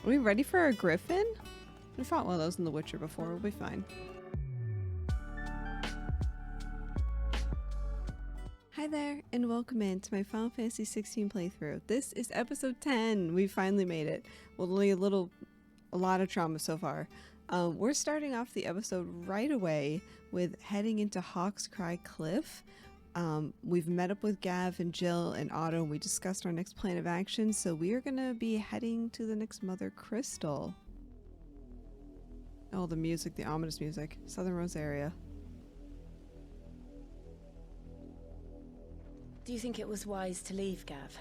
Are we ready for a griffin? We fought one of those in The Witcher before. We'll be fine. Hi there, and welcome in to my Final Fantasy 16 playthrough. This is episode 10. We finally made it. Well, only a lot of trauma so far. We're starting off the episode right away with heading into Hawk's Cry Cliff. We've met up with Gav and Jill and Otto, and we discussed our next plan of action, so we are going to be heading to the next Mother Crystal. Oh, the music, the ominous music. Southern Rosaria. Do you think it was wise to leave, Gav?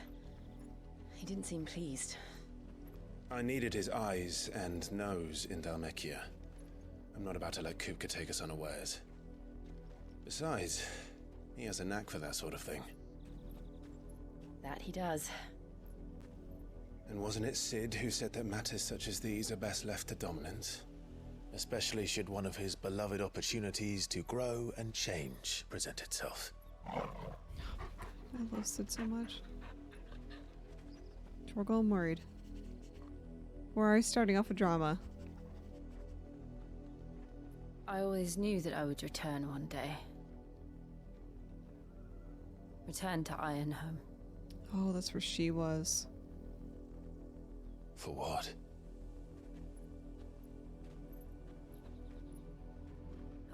He didn't seem pleased. I needed his eyes and nose in Dhalmekia. I'm not about to let Kupka take us unawares. Besides, he has a knack for that sort of thing. That he does. And wasn't it Sid who said that matters such as these are best left to dominance? Especially should one of his beloved opportunities to grow and change present itself. I love Sid so much. Torgal, I'm worried. We're already starting off a drama. I always knew that I would return one day. Return to Ironhome. Oh, that's where she was. For what?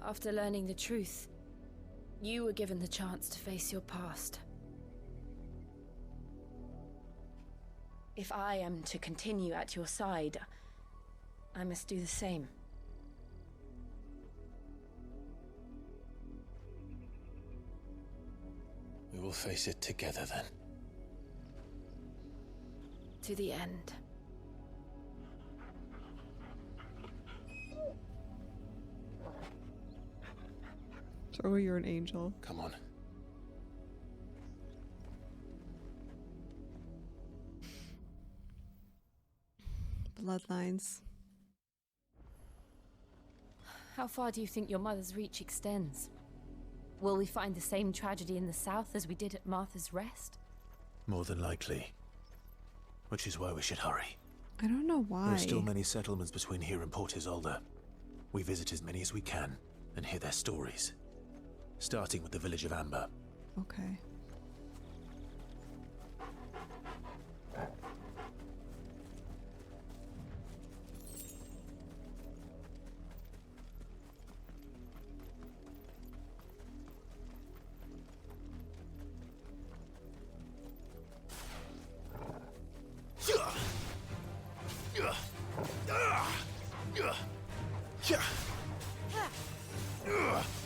After learning the truth, you were given the chance to face your past. If I am to continue at your side, I must do the same. We will face it together then. To the end. Torgal, you're an angel. Come on. Bloodlines. How far do you think your mother's reach extends? Will we find the same tragedy in the south as we did at Martha's Rest? More than likely. Which is why we should hurry. I don't know why. There are still many settlements between here and Port Isolde. We visit as many as we can and hear their stories. Starting with the village of Amber. Okay.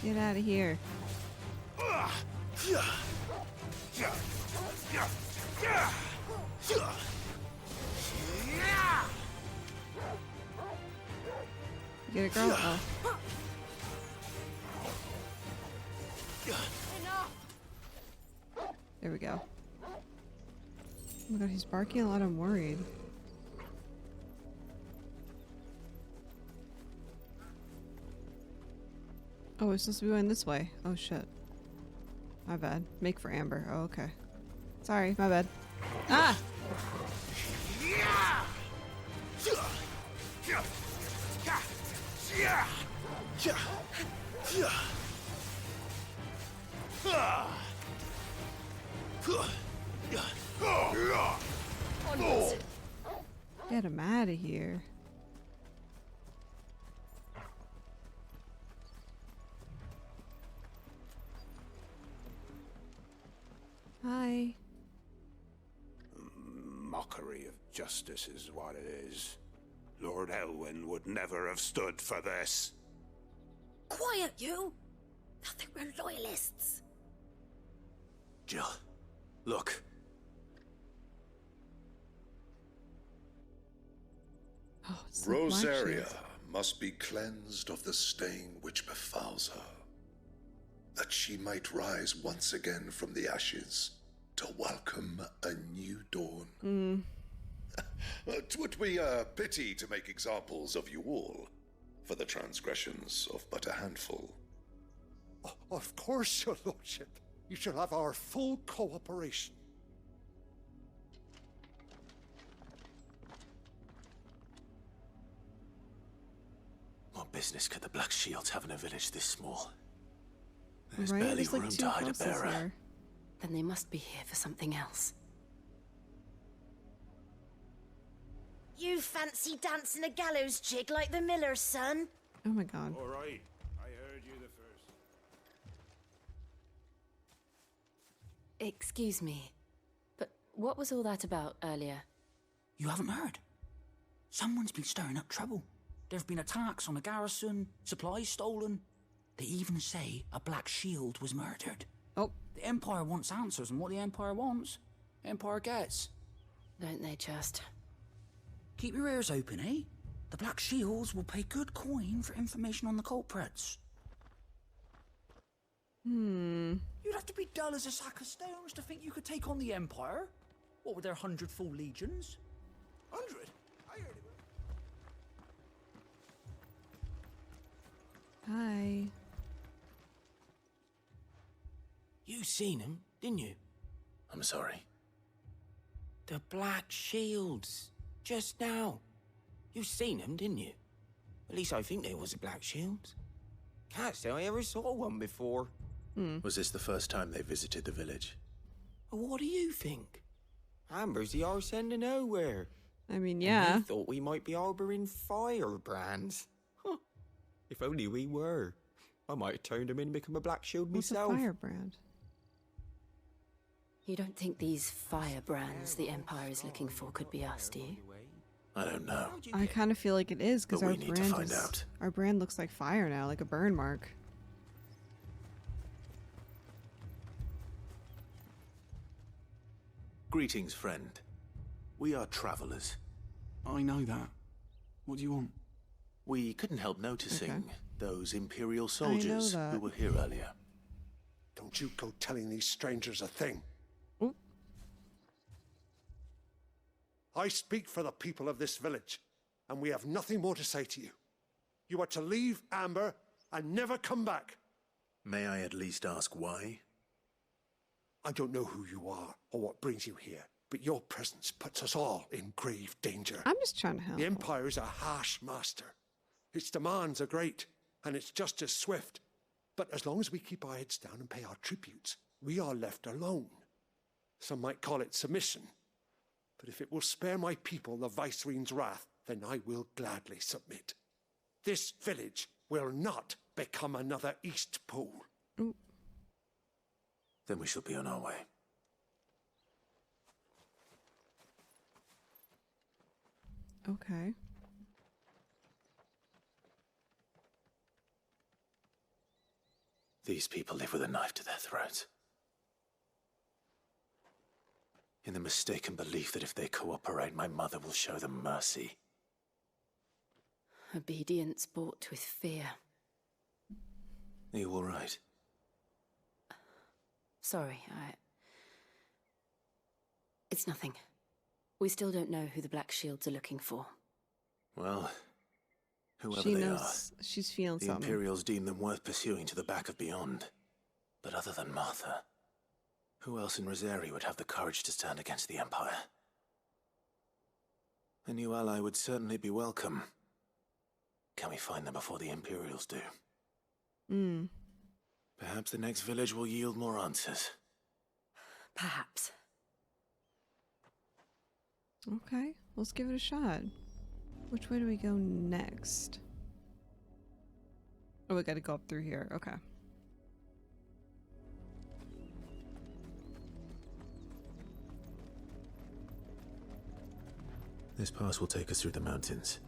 Get out of here. Get it, girl? Oh. There we go. Oh my god, he's barking a lot. I'm worried. Oh, we're supposed to be going this way. Oh shit. My bad. Make for Amber. Oh, okay. Sorry, my bad. Ah! Get him out of here. Hi. Mockery of justice is what it is. Lord Elwyn would never have stood for this. Quiet, you! I think we're loyalists. Jill, look. Oh, it's the black Rosaria shield. must be cleansed of the stain which befouls her, that she might rise once again from the ashes to welcome a new dawn. 'Twould be a pity to make examples of you all, for the transgressions of but a handful. Of course, your lordship. You shall have our full cooperation. business could the Black Shields have in a village this small? There's Right? barely There's like room 2 to hide a houses bearer. here. Then they must be here for something else. You fancy dancing a gallows jig like the miller's son? Oh my god. All right, I heard you the first. Excuse me, but what was all that about earlier? You haven't heard? Someone's been stirring up trouble. There've been attacks on the garrison, supplies stolen. They even say a Black Shield was murdered. Oh. The Empire wants answers, and what the Empire wants, Empire gets. Don't they just? Keep your ears open, eh? The Black Shields will pay good coin for information on the culprits. You'd have to be dull as a sack of stones to think you could take on the Empire. What with their 100 full legions? 100? I heard it. Hi. You seen him, didn't you? I'm sorry. The Black Shields. Just now. You seen them, didn't you? At least I think there was a Black Shield. Can't say I ever saw one before. Was this the first time they visited the village? What do you think? Amber's the arse end of nowhere. I mean, And yeah. we thought we might be harboring firebrands. Huh. If only we were. I might have turned him in and become a Black Shield What's a myself. firebrand? You don't think these firebrands the Empire is looking for could be us, do you? I don't know. I kind of feel like it is because But our we need to brand find is out. our brand looks like fire now, like a burn mark. Greetings, friend. We are travelers. I know that. What do you want? We couldn't help noticing Okay. those Imperial soldiers that. who were here earlier. Don't you go telling these strangers a thing. Oop. I speak for the people of this village, and we have nothing more to say to you. You are to leave Amber and never come back. May I at least ask why? I don't know who you are or what brings you here, but your presence puts us all in grave danger. I'm just trying to help. The Empire is a harsh master. Its demands are great, and its justice swift. But as long as we keep our heads down and pay our tributes, we are left alone. Some might call it submission. But if it will spare my people the Viceroy's wrath, then I will gladly submit. This village will not become another East Pole. Then we shall be on our way. Okay. These people live with a knife to their throats. In the mistaken belief that if they cooperate, my mother will show them mercy. Obedience bought with fear. Are you all right? Sorry, It's nothing. We still don't know who the Black Shields are looking for. Well, whoever She they knows she's feeling the something. Imperials deem them worth pursuing to the back of beyond. But other than Martha, who else in Rosari would have the courage to stand against the Empire? A new ally would certainly be welcome. Can we find them before the Imperials do? Perhaps the next village will yield more answers. Perhaps. Okay, let's give it a shot. Which way do we go next? Oh, we gotta go up through here. Okay. This pass will take us through the mountains.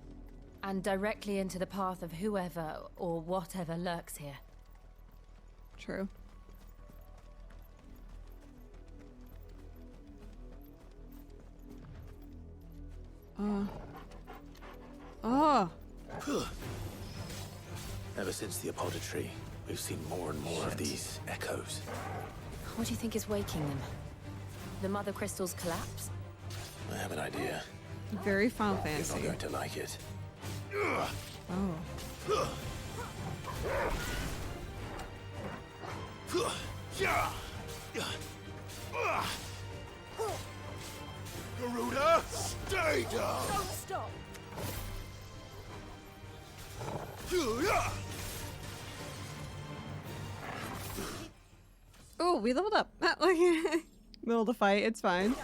And directly into the path of whoever or whatever lurks here. True. Oh! Ever since the Apoditry, we've seen more and more of these echoes. What do you think is waking them? The Mother Crystal's collapse? I have an idea. Very Final You're Fantasy. not going to like it. Oh. Garuda, stay down! Don't stop! Oh, we leveled up. Middle of the fight, it's fine.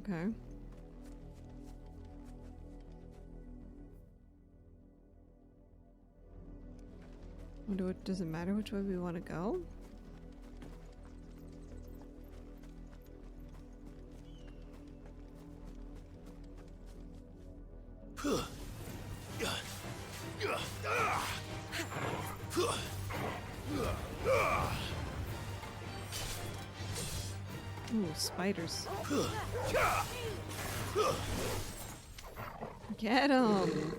Okay. Wonder what, does it matter which way we want to go? Ooh, spiders. Get 'em!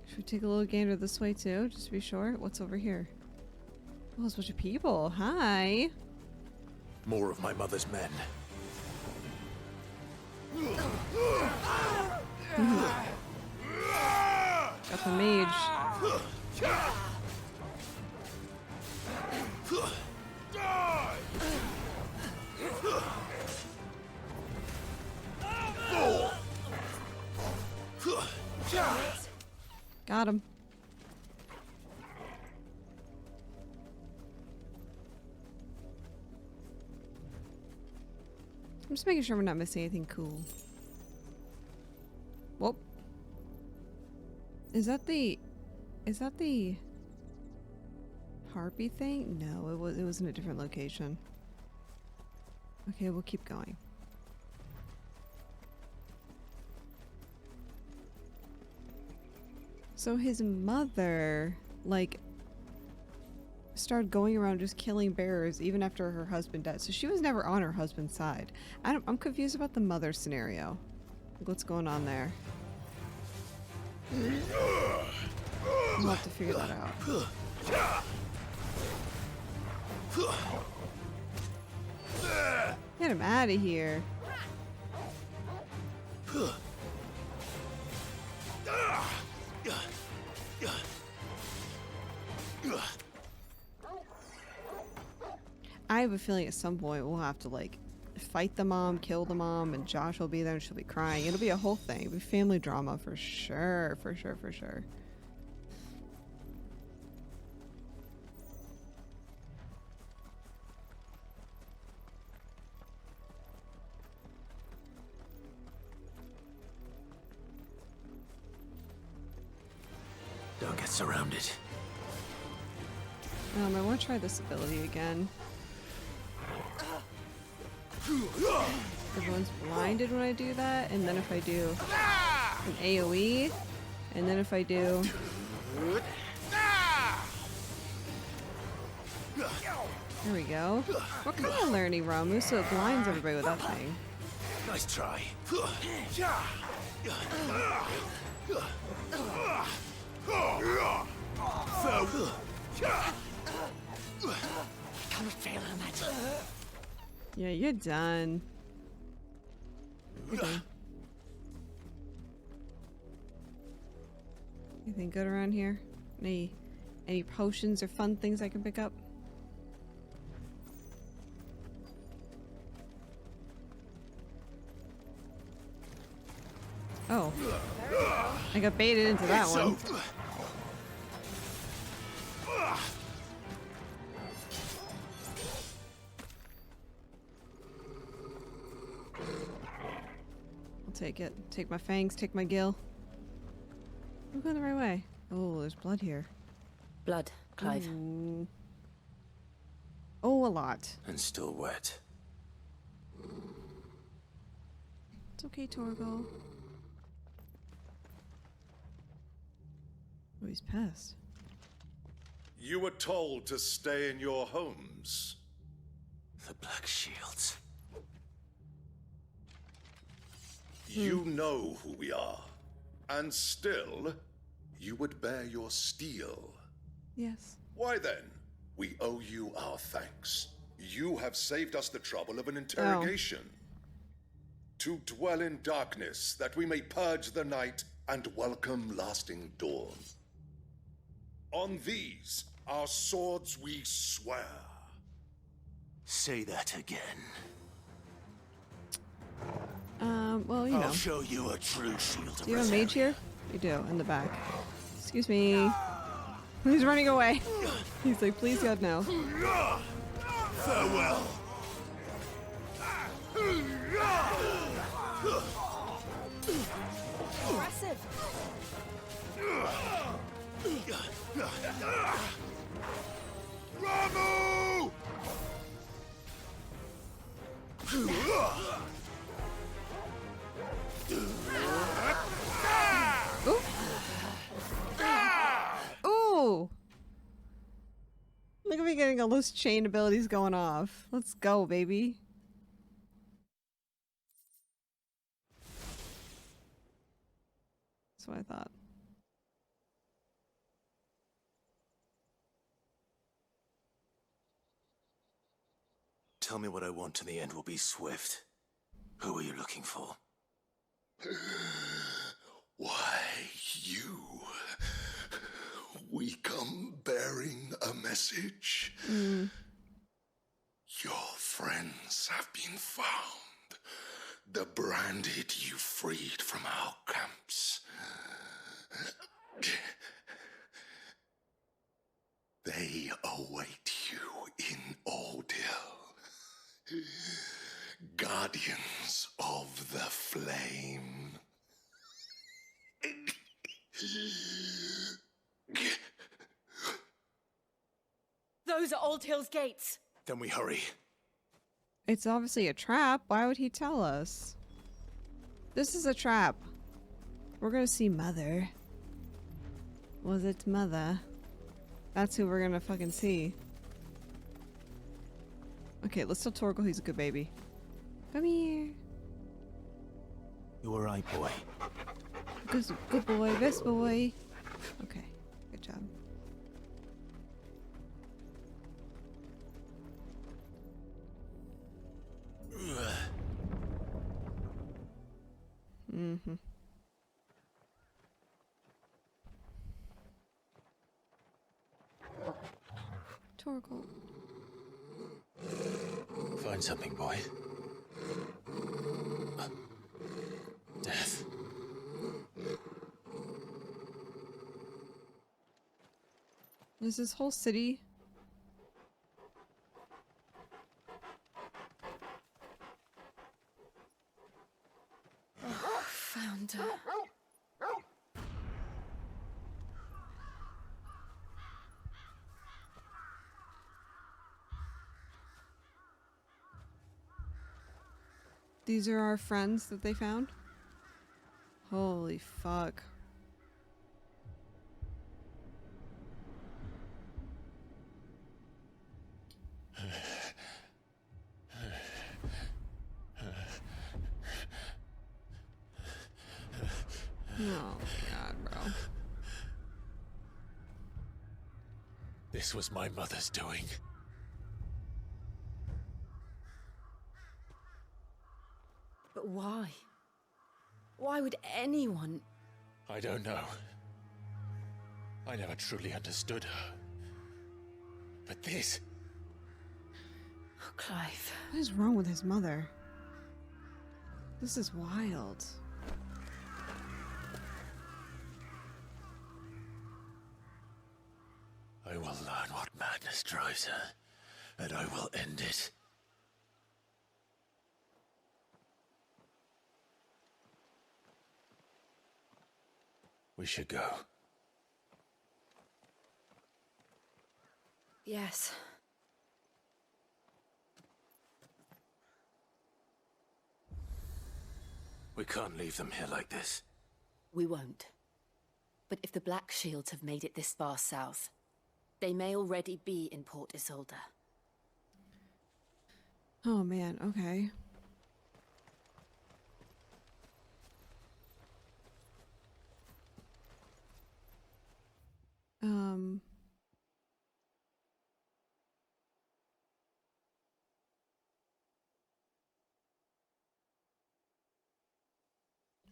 Should we take a little gander this way too, just to be sure? What's over here? Oh, there's a bunch of people. Hi! More of my mother's men. Got the mage. Got him. I'm just making sure we're not missing anything cool. Whoop. Is that the harpy thing? No, it was in a different location. Okay, we'll keep going. So his mother, like, started going around just killing bears even after her husband died. So she was never on her husband's side. I'm confused about the mother scenario. Like, what's going on there? We'll have to figure that out. Get him out of here. I have a feeling at some point we'll have to, like, fight the mom, kill the mom, and Josh will be there and she'll be crying. It'll be a whole thing. It'll be family drama for sure, for sure, for sure. Don't get surrounded. I want to try this ability again. Everyone's blinded when I do that, and then if I do an AoE, and then if I do... There we go. What kind of learning Ramu so it blinds everybody with that thing? Nice try. Yeah, you're done. You're done. Anything good around here? Any potions or fun things I can pick up? Oh. I got baited into that one. I'll take it. Take my fangs, take my gill. I'm going the right way. Oh, there's blood here. Blood, Clive. Ooh. Oh, a lot. And still wet. It's okay, Torgal. Oh, he's pissed. You were told to stay in your homes. The Black Shields. You know who we are. And still, you would bear your steel. Yes. Why then? We owe you our thanks. You have saved us the trouble of an interrogation. To dwell in darkness, that we may purge the night and welcome lasting dawn. On these, our swords we swear. Say that again. Well, you know. I'll show you a true shield of Do you have a mage Rosaria. here? You do, in the back. Excuse me. He's running away. He's like, please God, no. Farewell. Impressive. Ramu! Ooh. Ooh. Look at me getting all those chain abilities going off. Let's go, baby. That's what I thought. Tell me what I want and the end will be swift. Who are you looking for? Why, you. We come bearing a message. Your friends have been found. The branded you freed from our camps. They await you in Ordeal. Guardians of the Flame. Those are Old Hill's gates. Then we hurry. It's obviously a trap. Why would he tell us? This is a trap. We're gonna see Mother. Was it Mother? That's who we're gonna fucking see. Okay, let's tell Torgal he's a good baby. Come here. You were right, boy. Good boy, best boy. Okay, good job. Mm-hmm. Torgal. Find something, boy. Death. Is this whole city? Found her. These are our friends that they found? Holy fuck. Oh my god, bro. This was my mother's doing. But why? Why would anyone? I don't know. I never truly understood her. But this... Oh, Clive. What is wrong with his mother? This is wild. I will learn what madness drives her, and I will end it. We should go. Yes. We can't leave them here like this. We won't. But if the Black Shields have made it this far south, they may already be in Port Isolde. Oh man, okay.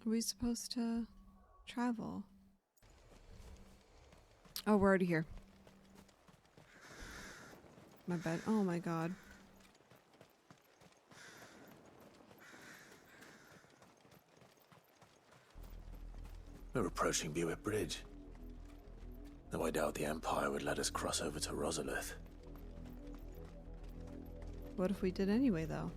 Are we supposed to travel? Oh, we're already here. My bad. Oh my god. We're approaching Buick Bridge. Though I doubt the Empire would let us cross over to Rosalith. What if we did anyway, though?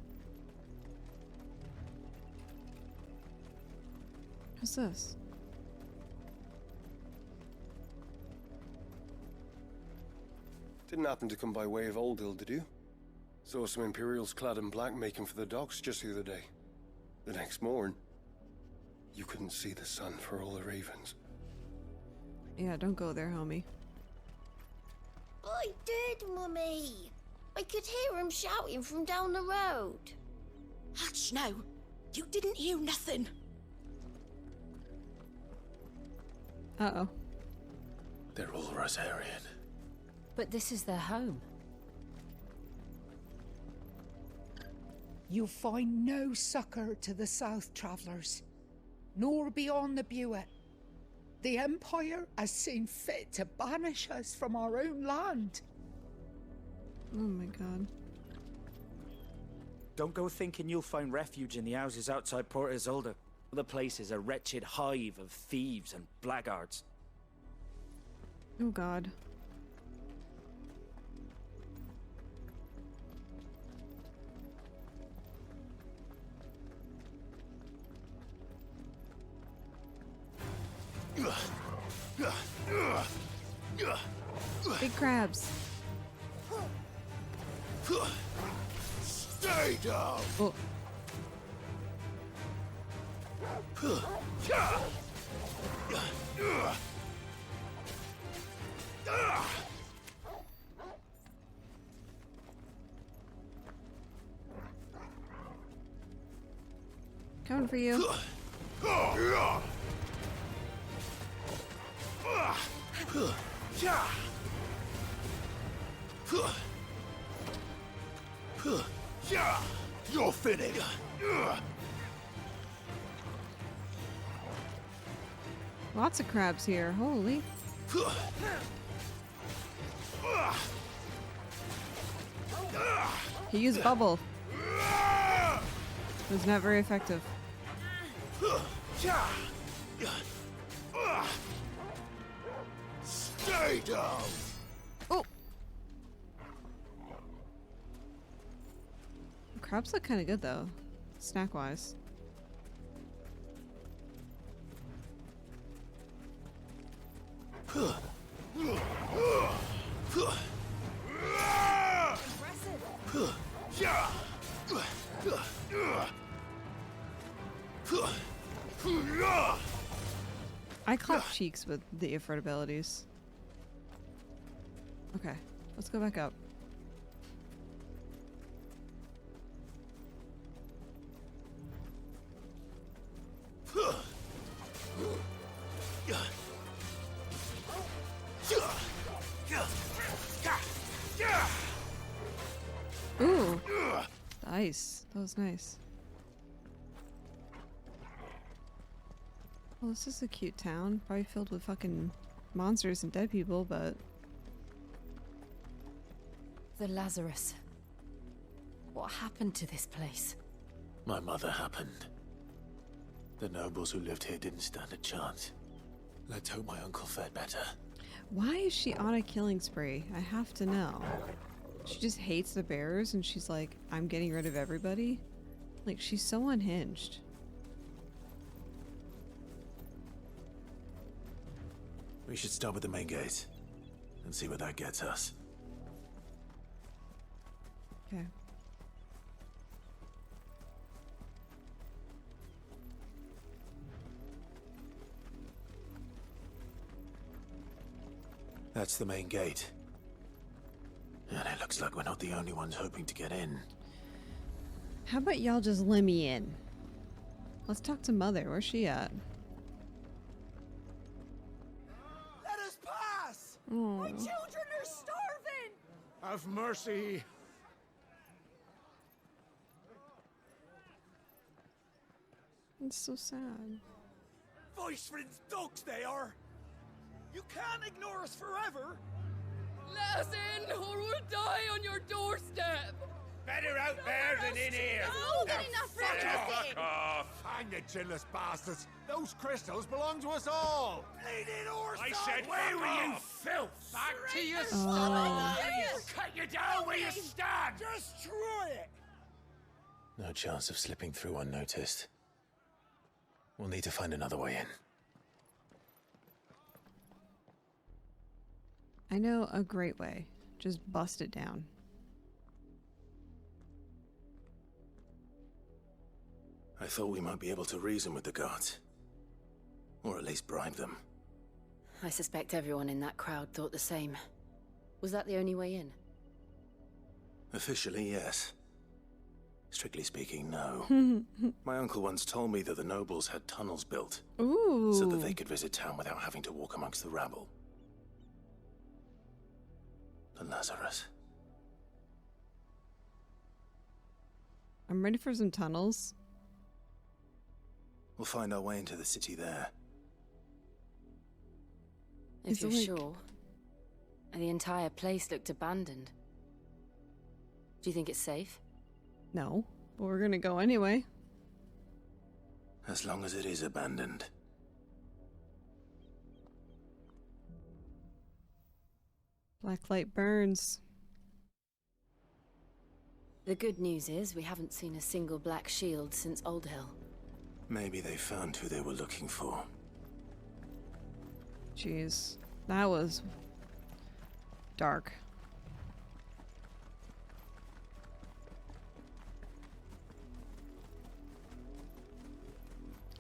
What's this? Didn't happen to come by way of Old Hill, did you? Saw some Imperials clad in black making for the docks just the other day. The next morn, you couldn't see the sun for all the ravens. Yeah, don't go there, homie. I did, Mummy. I could hear him shouting from down the road. Hatch now. You didn't hear nothing. Uh-oh. They're all Rosarian. But this is their home. You'll find no succor to the south travellers, nor beyond the Buet. The Empire has seen fit to banish us from our own land. Oh my god. Don't go thinking you'll find refuge in the houses outside Port Isolde. The place is a wretched hive of thieves and blackguards. Oh god. Big crabs. Stay down! Oh. Coming for you. You're finished! Lots of crabs here. Holy. He used bubble. It was not very effective. Stay down! Oh! Crabs look kind of good though, snack-wise. I clap cheeks with the Ifrit abilities. Okay, let's go back up. Ooh, nice. That was nice. Well, this is a cute town. Probably filled with fucking monsters and dead people, but... The Lazarus. What happened to this place? My mother happened. The nobles who lived here didn't stand a chance. Let's hope my uncle fared better. Why is she on a killing spree? I have to know. She just hates the bearers and she's like, I'm getting rid of everybody? Like, she's so unhinged. We should start with the main gate and see where that gets us. Okay. That's the main gate. And it looks like we're not the only ones hoping to get in. How about y'all just let me in? Let's talk to Mother. Where's she at? Let us pass! Oh. My children are starving! Have mercy! It's so sad. Viceroy's dogs they are! You can't ignore us forever! Let us in, or we'll die on your doorstep! Better out there than in here! More than enough for everything! Fuck off! Hang the chinless bastards! Those crystals belong to us all! Bleeding horse! I said, where were you, filth? Back to your Cut you down where you stand! Destroy it! No chance of slipping through unnoticed. We'll need to find another way in. I know a great way. Just bust it down. I thought we might be able to reason with the guards. Or at least bribe them. I suspect everyone in that crowd thought the same. Was that the only way in? Officially, yes. Strictly speaking, no. My uncle once told me that the nobles had tunnels built. Ooh. So that they could visit town without having to walk amongst the rabble. But Lazarus. I'm ready for some tunnels. We'll find our way into the city there. If you're sure. The entire place looked abandoned. Do you think it's safe? No, but we're gonna go anyway. As long as it is abandoned. Black light burns. The good news is we haven't seen a single black shield since Old Hill. Maybe they found who they were looking for. Jeez, that was dark.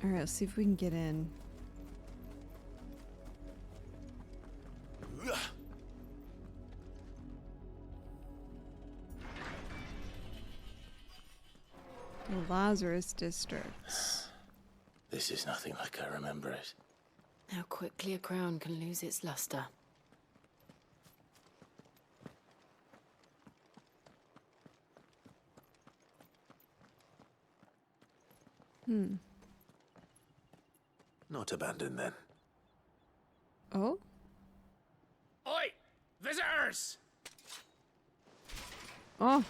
All right, let's see if we can get in. The Lazarus districts. This is nothing like I remember it. How quickly a crown can lose its luster. Not abandoned then. Oh? Oi! Visitors! Oh.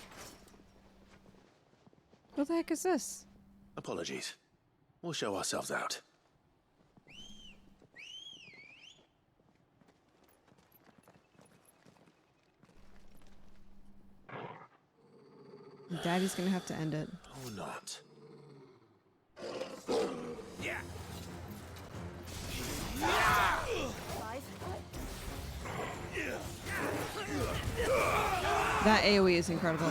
What the heck is this? Apologies. We'll show ourselves out. Daddy's gonna have to end it. Or not. Yeah. That AoE is incredible.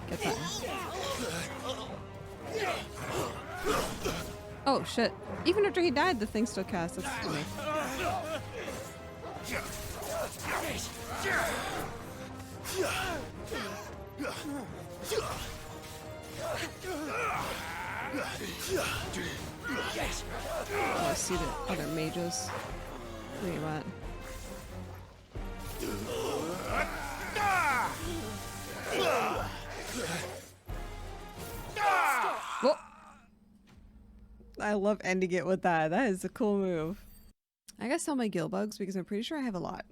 Get that. Oh shit. Even after he died, the thing still casts. That's funny. Oh, I see the other mages. Where you at? Whoa. I love ending it with that. That is a cool move. I gotta sell my gill bugs because I'm pretty sure I have a lot.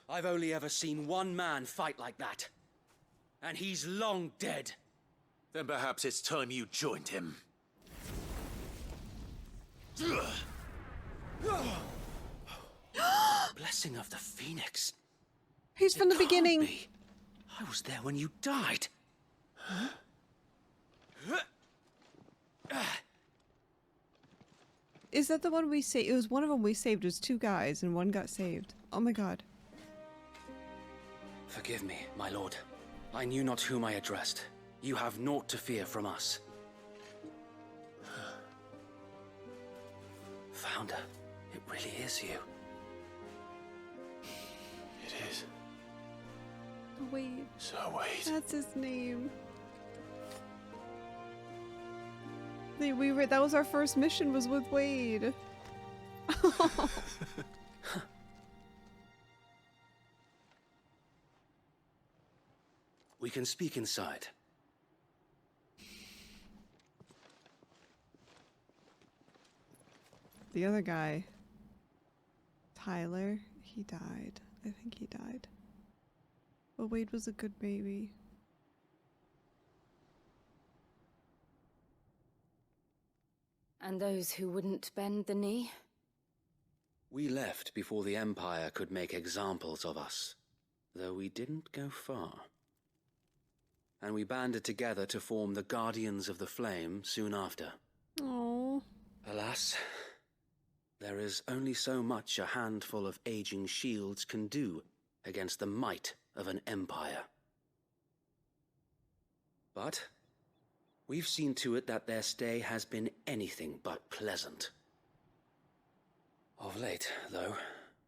I've only ever seen one man fight like that. And he's long dead. Then perhaps it's time you joined him. Blessing of the Phoenix. He's from the beginning. Be. I was there when you died. Is that the one we saved? It was one of them we saved. It was two guys and one got saved. Oh my god. Forgive me, my lord. I knew not whom I addressed. You have naught to fear from us. Founder, it really is you. It is. Wade. So Wade. That's his name. That was our first mission, was with Wade. We can speak inside. The other guy, Tyler, he died. I think he died. But Wade was a good baby. And those who wouldn't bend the knee? We left before the Empire could make examples of us, though we didn't go far. And we banded together to form the Guardians of the Flame soon after. Oh. Alas, there is only so much a handful of aging shields can do against the might of an empire. But we've seen to it that their stay has been anything but pleasant. Of late, though,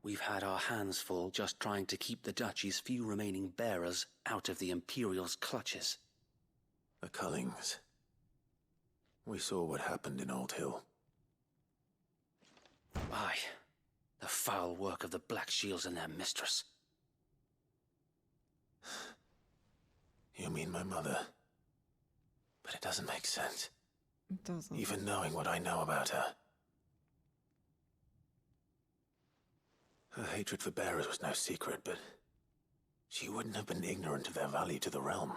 we've had our hands full just trying to keep the Duchy's few remaining bearers out of the Imperial's clutches. The Cullings. We saw what happened in Old Hill. Aye, the foul work of the Black Shields and their mistress. You mean my mother? But it doesn't make sense. It doesn't. Even knowing what I know about her. Her hatred for bearers was no secret, but she wouldn't have been ignorant of their value to the realm.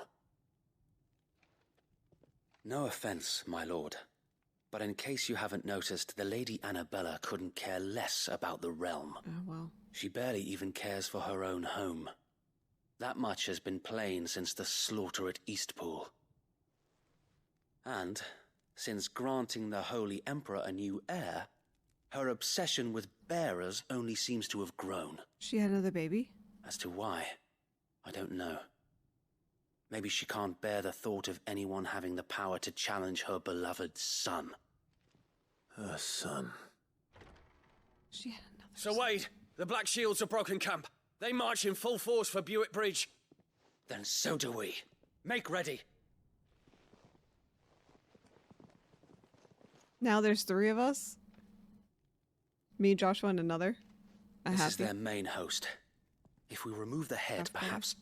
No offense, my lord, but in case you haven't noticed, the Lady Annabella couldn't care less about the realm. Oh, well. She barely even cares for her own home. That much has been plain since the slaughter at Eastpool. And, since granting the Holy Emperor a new heir, her obsession with bearers only seems to have grown. She had another baby? As to why, I don't know. Maybe she can't bear the thought of anyone having the power to challenge her beloved son. Her son. She had another Sir Wade, the Black Shields have broken camp. They march in full force for Buick Bridge. Then so do we. Make ready. Now there's 3 of us? Me, Joshua, and another? This is their main host. If we remove the head, perhaps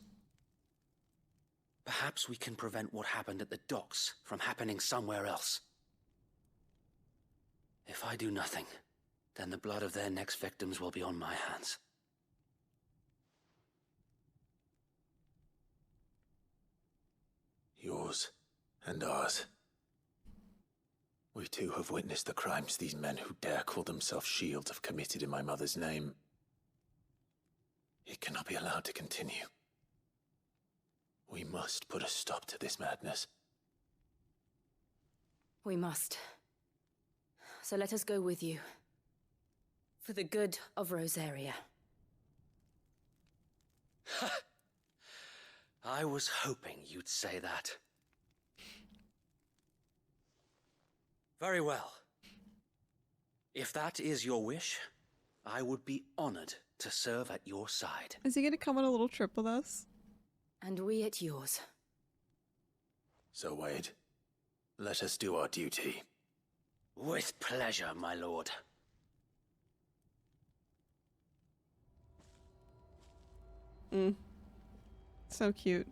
we can prevent what happened at the docks from happening somewhere else. If I do nothing, then the blood of their next victims will be on my hands. Yours and ours. We too have witnessed the crimes these men who dare call themselves shields have committed in my mother's name. It cannot be allowed to continue. We must put a stop to this madness. We must. So let us go with you. For the good of Rosaria. I was hoping you'd say that. Very well. If that is your wish, I would be honored to serve at your side. Is he gonna come on a little trip with us? And we at yours. So, Wade, let us do our duty. With pleasure, my lord. So cute.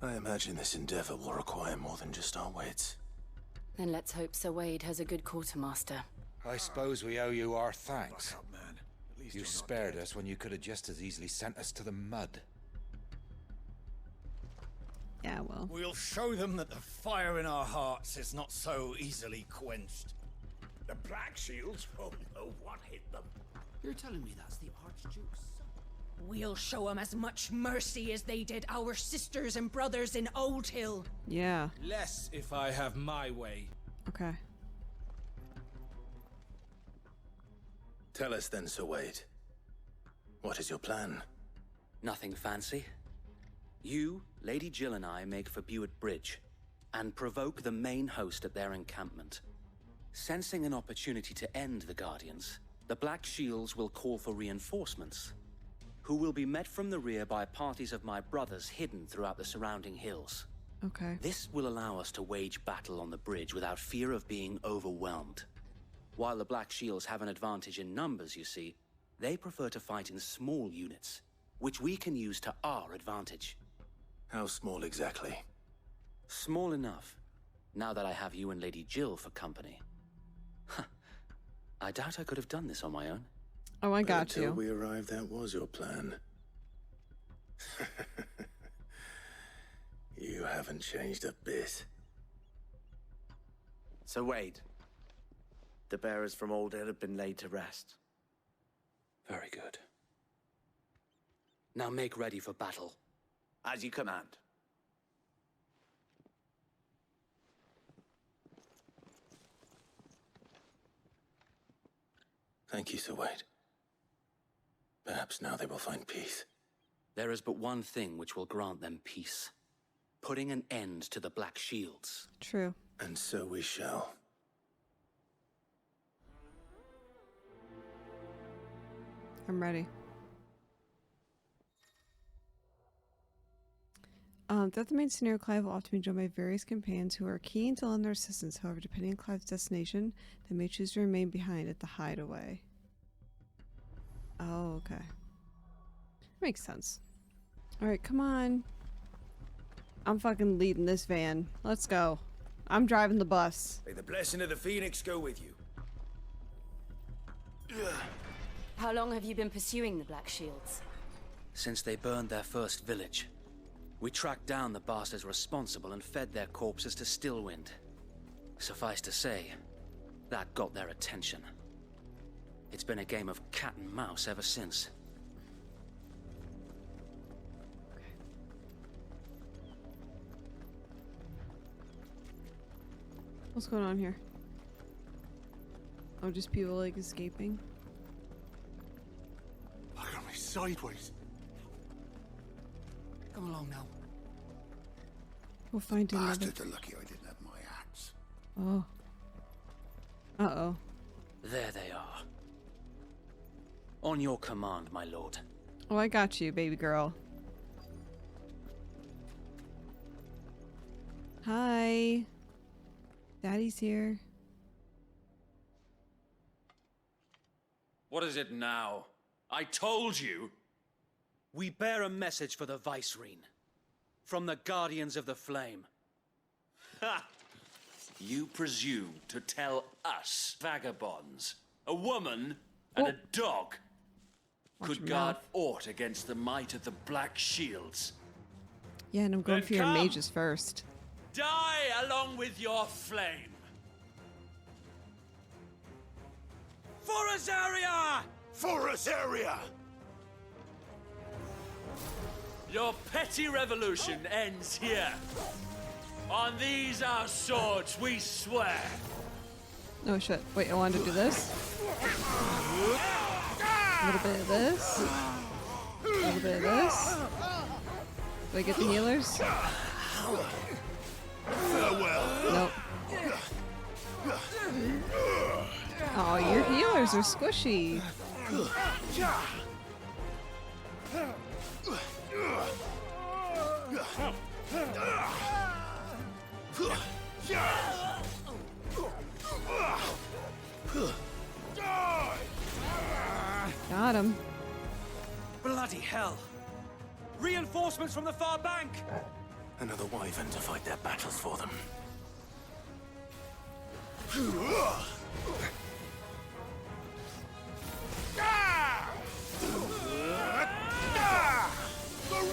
I imagine this endeavor will require more than just our wits. Then let's hope Sir Wade has a good quartermaster. I suppose we owe you our thanks. You spared us when you could have just as easily sent us to the mud. Yeah, well. We'll show them that the fire in our hearts is not so easily quenched. The Black Shields won't know what hit them. You're telling me that's the Archduke's son? We'll show them as much mercy as they did our sisters and brothers in Old Hill. Yeah. Less if I have my way. Okay. Tell us then, Sir Wade. What is your plan? Nothing fancy. You, Lady Jill and I make for Buick Bridge, and provoke the main host at their encampment. Sensing an opportunity to end the Guardians, the Black Shields will call for reinforcements, who will be met from the rear by parties of my brothers hidden throughout the surrounding hills. Okay. This will allow us to wage battle on the bridge without fear of being overwhelmed. While the Black Shields have an advantage in numbers, you see, they prefer to fight in small units, which we can use to our advantage. How small exactly? Small enough, now that I have you and Lady Jill for company. I doubt I could have done this on my own. Oh, I got Until you. we arrived, that was your plan. You haven't changed a bit. So Wade, the bearers from Old Hill have been laid to rest. Very good. Now make ready for battle. As you command. Thank you, Sir Wade. Perhaps now they will find peace. There is but one thing which will grant them peace. Putting an end to the Black Shields. True. And so we shall. I'm ready. Throughout the main scenario, Clive will often be joined by various companions who are keen to lend their assistance. However, depending on Clive's destination, they may choose to remain behind at the hideaway. Oh, okay. Makes sense. Alright, come on. I'm fucking leading this van. Let's go. I'm driving the bus. May the blessing of the Phoenix go with you. How long have you been pursuing the Black Shields? Since they burned their first village. We tracked down the bastards responsible and fed their corpses to Stillwind. Suffice to say, that got their attention. It's been a game of cat and mouse ever since. What's going on here? Oh, just people like escaping? Look at me sideways. Come along now. We'll find another. Bastards are lucky I didn't have my axe. Oh. Uh-oh. There they are. On your command, my lord. Oh, I got you, baby girl. Hi. Daddy's here. What is it now? I told you! We bear a message for the Vicereine. From the Guardians of the Flame. Ha! You presume to tell us, vagabonds, a woman and a dog, could guard aught against the might of the Black Shields? Yeah, and I'm going Then for your come. mages first. Die along with your flame! For Azaria! For Azaria! Your petty revolution ends here. On these our swords we swear. Oh shit. Wait, I wanted to do this. A little bit of this. A little bit of this. Do I get the healers? Farewell. Nope. Oh, your healers are squishy. Got him. Bloody hell! Reinforcements from the far bank! Another wyvern to fight their battles for them.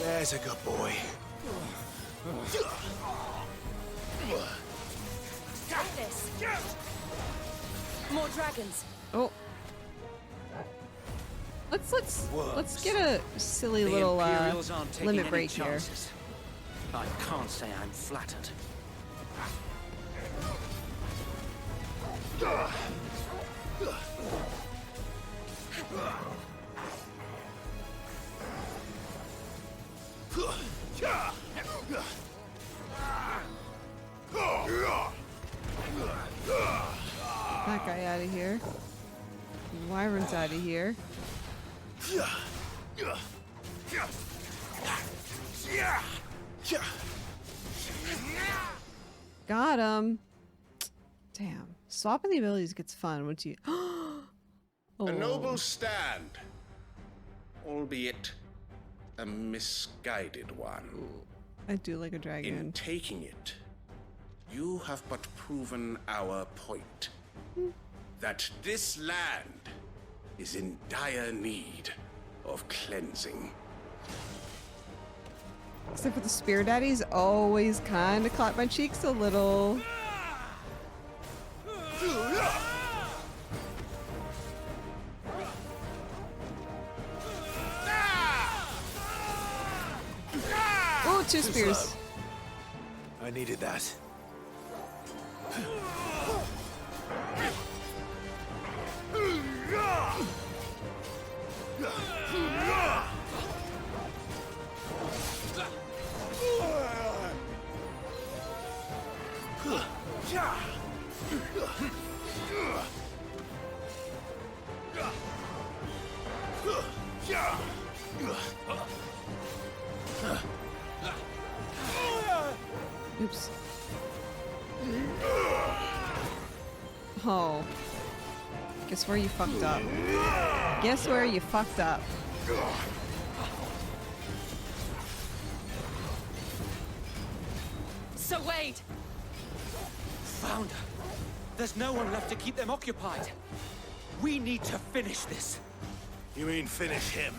There's a good boy. Take this. More dragons. Oh. Let's get a silly The little Imperials aren't taking limit any break here. chances. I can't say I'm flattered. That guy out of here. Wyvern's out of here. Got him. Damn. Swapping the abilities gets fun once you. A noble stand, albeit a misguided one. I do like a dragon. In taking it, you have but proven our point. that this land is in dire need of cleansing. Except for the spear daddies always kind of clap my cheeks a little. Oh, 2 spears. I needed that. Oops. Oh. Guess where you fucked up. Guess where you fucked up. So Wade! Found her. There's no one left to keep them occupied. We need to finish this. You mean finish him?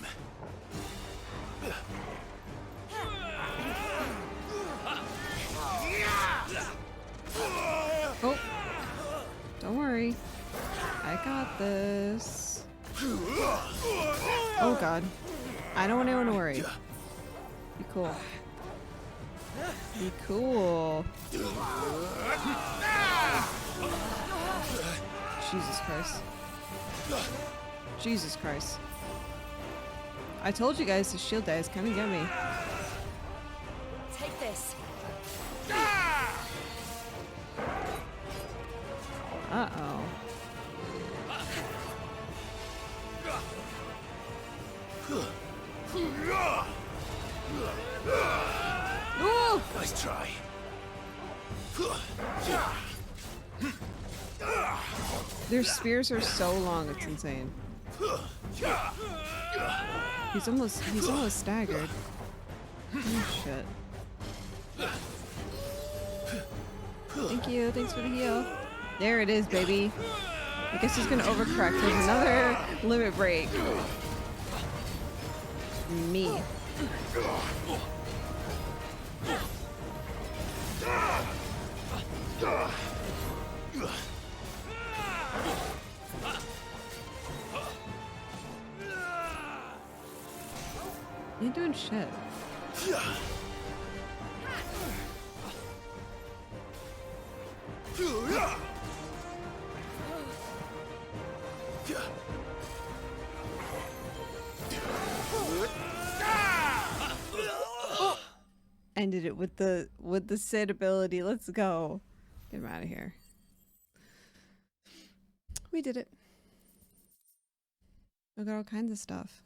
Oh. Don't worry. I got this. Oh god. I don't want anyone to worry. Be cool. Be cool. Jesus Christ. Jesus Christ. I told you guys the shield guys kind of get me. Take this. Uh-oh. Ooh! Nice try. Their spears are so long, it's insane. He's almost staggered. Oh shit. Thank you, thanks for the heal. There it is, baby. I guess he's gonna overcorrect. There's another limit break. Me. You ain't doing shit. Ended it with the Sid ability. Let's go. Get him out of here. We did it. We got all kinds of stuff.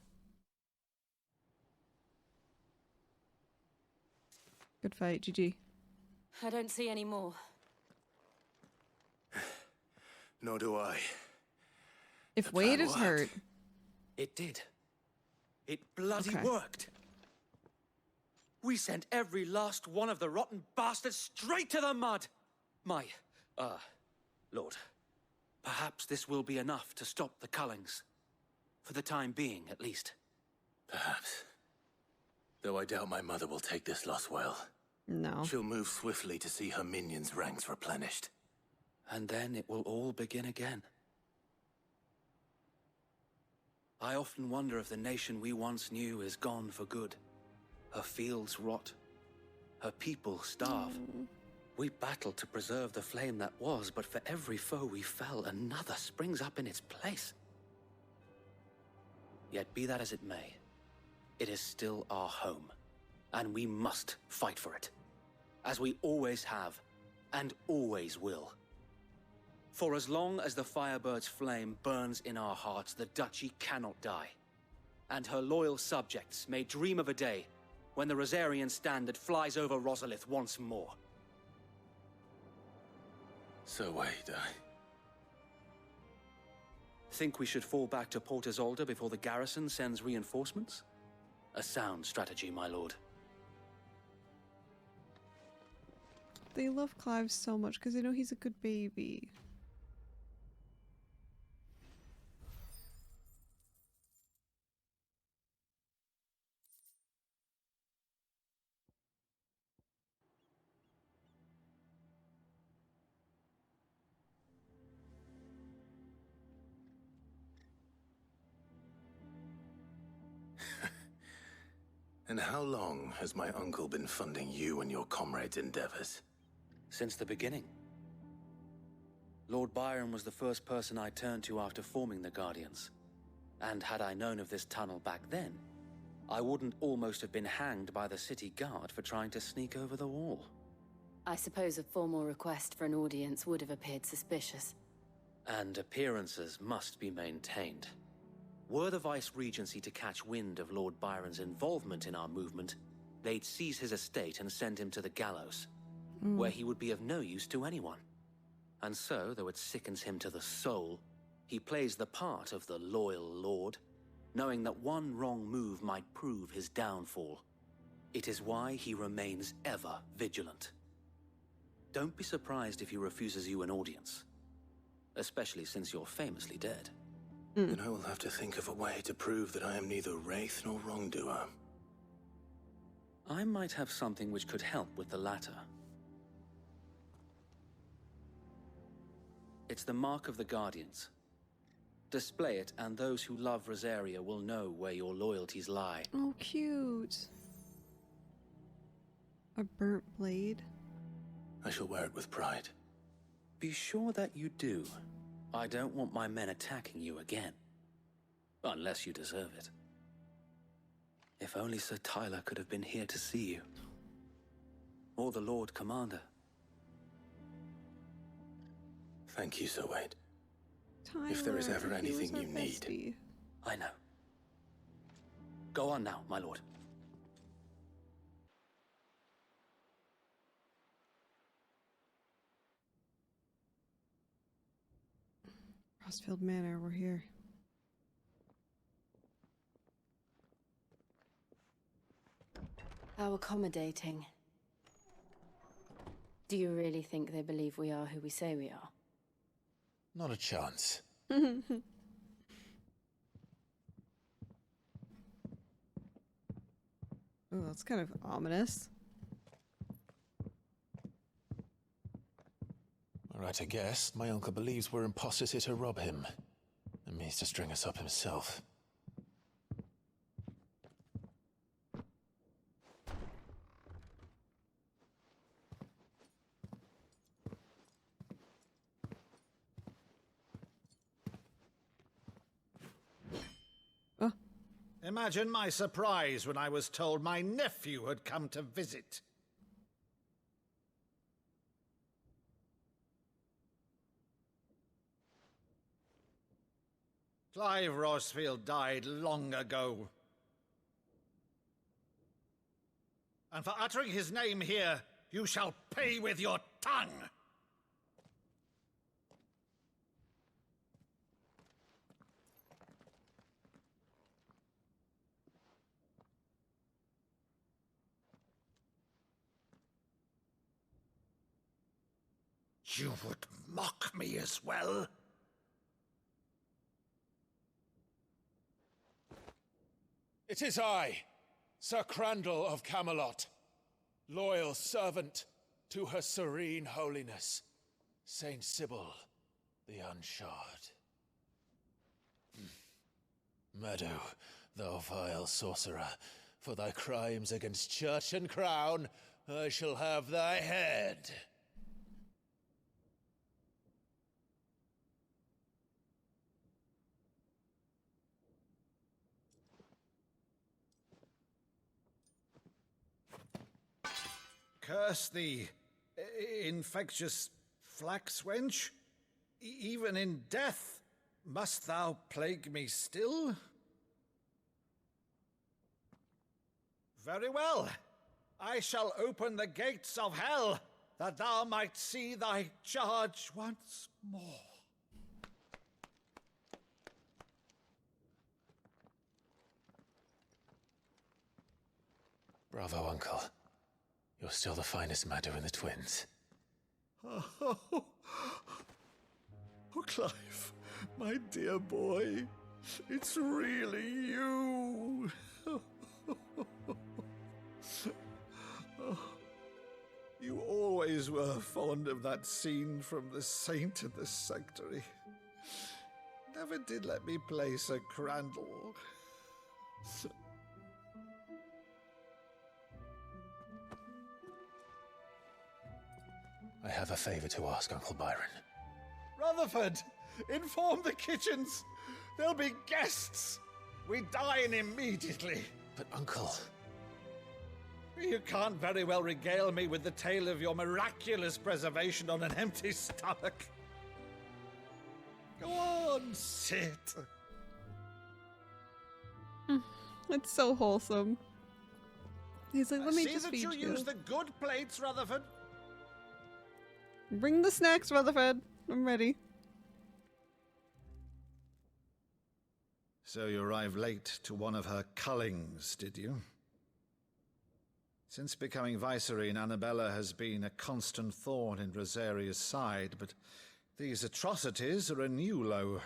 Good fight, GG. I don't see any more. Nor do I. If Wade is hurt. It did. It bloody Okay. worked. We sent every last one of the rotten bastards straight to the mud. My, Lord, perhaps this will be enough to stop the Cullings. For the time being, at least. Perhaps. Though I doubt my mother will take this loss well. No. She'll move swiftly to see her minions' ranks replenished. And then it will all begin again. I often wonder if the nation we once knew is gone for good. Her fields rot. Her people starve. We battled to preserve the flame that was, but for every foe we fell, another springs up in its place. Yet be that as it may, it is still our home, and we must fight for it, as we always have, and always will. For as long as the Firebird's flame burns in our hearts, the Duchy cannot die, and her loyal subjects may dream of a day when the Rosarian standard flies over Rosalith once more. So wait, Think we should fall back to Port Isolde before the garrison sends reinforcements? A sound strategy, my lord. They love Clive so much because they know he's a good baby. And how long has my uncle been funding you and your comrades' endeavors? Since the beginning. Lord Byron was the first person I turned to after forming the Guardians. And had I known of this tunnel back then, I wouldn't almost have been hanged by the city guard for trying to sneak over the wall. I suppose a formal request for an audience would have appeared suspicious. And appearances must be maintained. Were the Vice-Regency to catch wind of Lord Byron's involvement in our movement, they'd seize his estate and send him to the gallows, where he would be of no use to anyone. And so, though it sickens him to the soul, he plays the part of the loyal lord, knowing that one wrong move might prove his downfall. It is why he remains ever vigilant. Don't be surprised if he refuses you an audience, especially since you're famously dead. Then I will have to think of a way to prove that I am neither wraith nor wrongdoer. I might have something which could help with the latter. It's the mark of the Guardians. Display it, and those who love Rosaria will know where your loyalties lie. Oh, cute. A burnt blade. I shall wear it with pride. Be sure that you do. I don't want my men attacking you again. Unless you deserve it. If only Sir Tyler could have been here to see you. Or the Lord Commander. Thank you, Sir Wade. Tyler, if there is ever anything you need. I know. Go on now, my lord. Crossfield Manor, we're here. How accommodating. Do you really think they believe we are who we say we are? Not a chance. Oh, that's kind of ominous. Right, I guess. My uncle believes we're imposters here to rob him. And means to string us up himself. Imagine my surprise when I was told my nephew had come to visit. Clive Rosfield died long ago. And for uttering his name here, you shall pay with your tongue! You would mock me as well? It is I, Sir Crandall of Camelot, loyal servant to Her Serene Holiness, Saint Sybil the Unshod. Meadow, thou vile sorcerer, for thy crimes against church and crown, I shall have thy head. Curse thee, infectious flax wench. Even in death, must thou plague me still? Very well. I shall open the gates of hell, that thou might see thy charge once more. Bravo, Uncle. You're still the finest Meadow in the twins. Oh, Clive, my dear boy, it's really you. You always were fond of that scene from The Saint and the Sanctuary. Never did let me play Sir Crandall. I have a favor to ask, Uncle Byron. Rutherford, inform the kitchens. There'll be guests. We dine immediately. But, Uncle... You can't very well regale me with the tale of your miraculous preservation on an empty stomach. Go on, sit. It's so wholesome. He's like, let me See just that feed you you. use the good plates, Rutherford. Bring the snacks, Rutherford. I'm ready. So you arrived late to one of her cullings, did you? Since becoming Vicereine, Annabella has been a constant thorn in Rosaria's side, but these atrocities are a new low.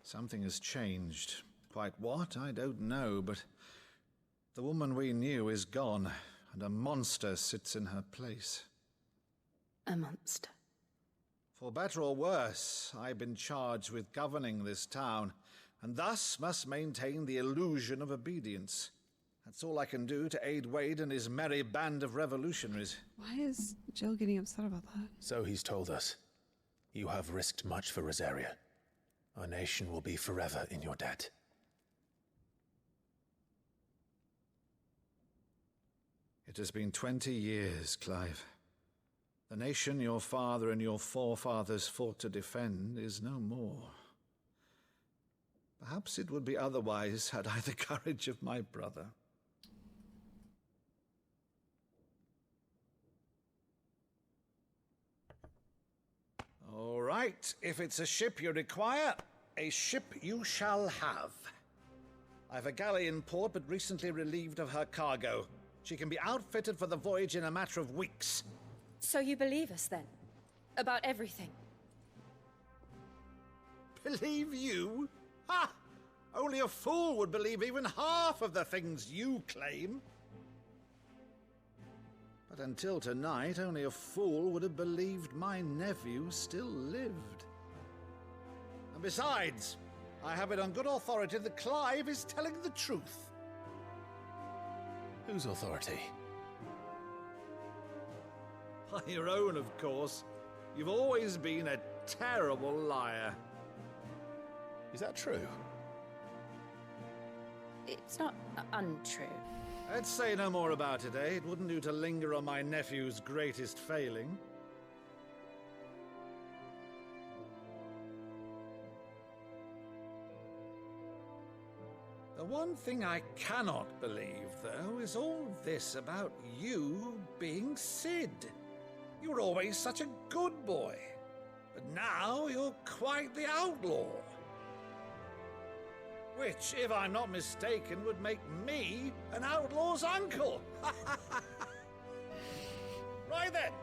Something has changed. Quite what, I don't know, but the woman we knew is gone, and a monster sits in her place. A monster? For better or worse, I've been charged with governing this town, and thus must maintain the illusion of obedience. That's all I can do to aid Wade and his merry band of revolutionaries. Why is Jill getting upset about that? So he's told us. You have risked much for Rosaria. Our nation will be forever in your debt. It has been 20 years, Clive. The nation your father and your forefathers fought to defend is no more. Perhaps it would be otherwise had I the courage of my brother. All right, if it's a ship you require, a ship you shall have. I've a galley in port, but recently relieved of her cargo. She can be outfitted for the voyage in a matter of weeks. So you believe us, then? About everything? Believe you? Ha! Only a fool would believe even half of the things you claim. But until tonight, only a fool would have believed my nephew still lived. And besides, I have it on good authority that Clive is telling the truth. Whose authority? By your own, of course. You've always been a terrible liar. Is that true? It's not untrue. Let's say no more about it, eh? It wouldn't do to linger on my nephew's greatest failing. The one thing I cannot believe, though, is all this about you being Sid. You were always such a good boy, but now you're quite the outlaw. Which, if I'm not mistaken, would make me an outlaw's uncle. Right then,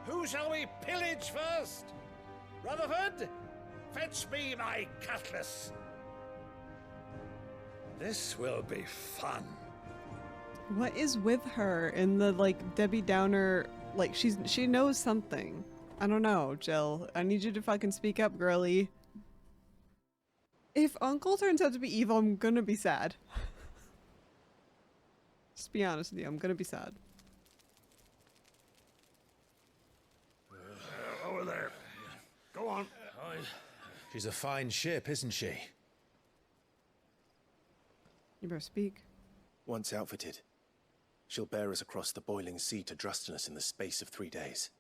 who shall we pillage first? Rutherford, fetch me my cutlass. This will be fun. What is with her in the, like, Debbie Downer, like, she knows something. I don't know, Jill. I need you to fucking speak up, girly. If Uncle turns out to be evil, I'm gonna be sad. Just be honest with you, I'm gonna be sad. Over there. Go on. She's a fine ship, isn't she? You better speak. Once outfitted, she'll bear us across the boiling sea to Drustinus in the space of 3 days.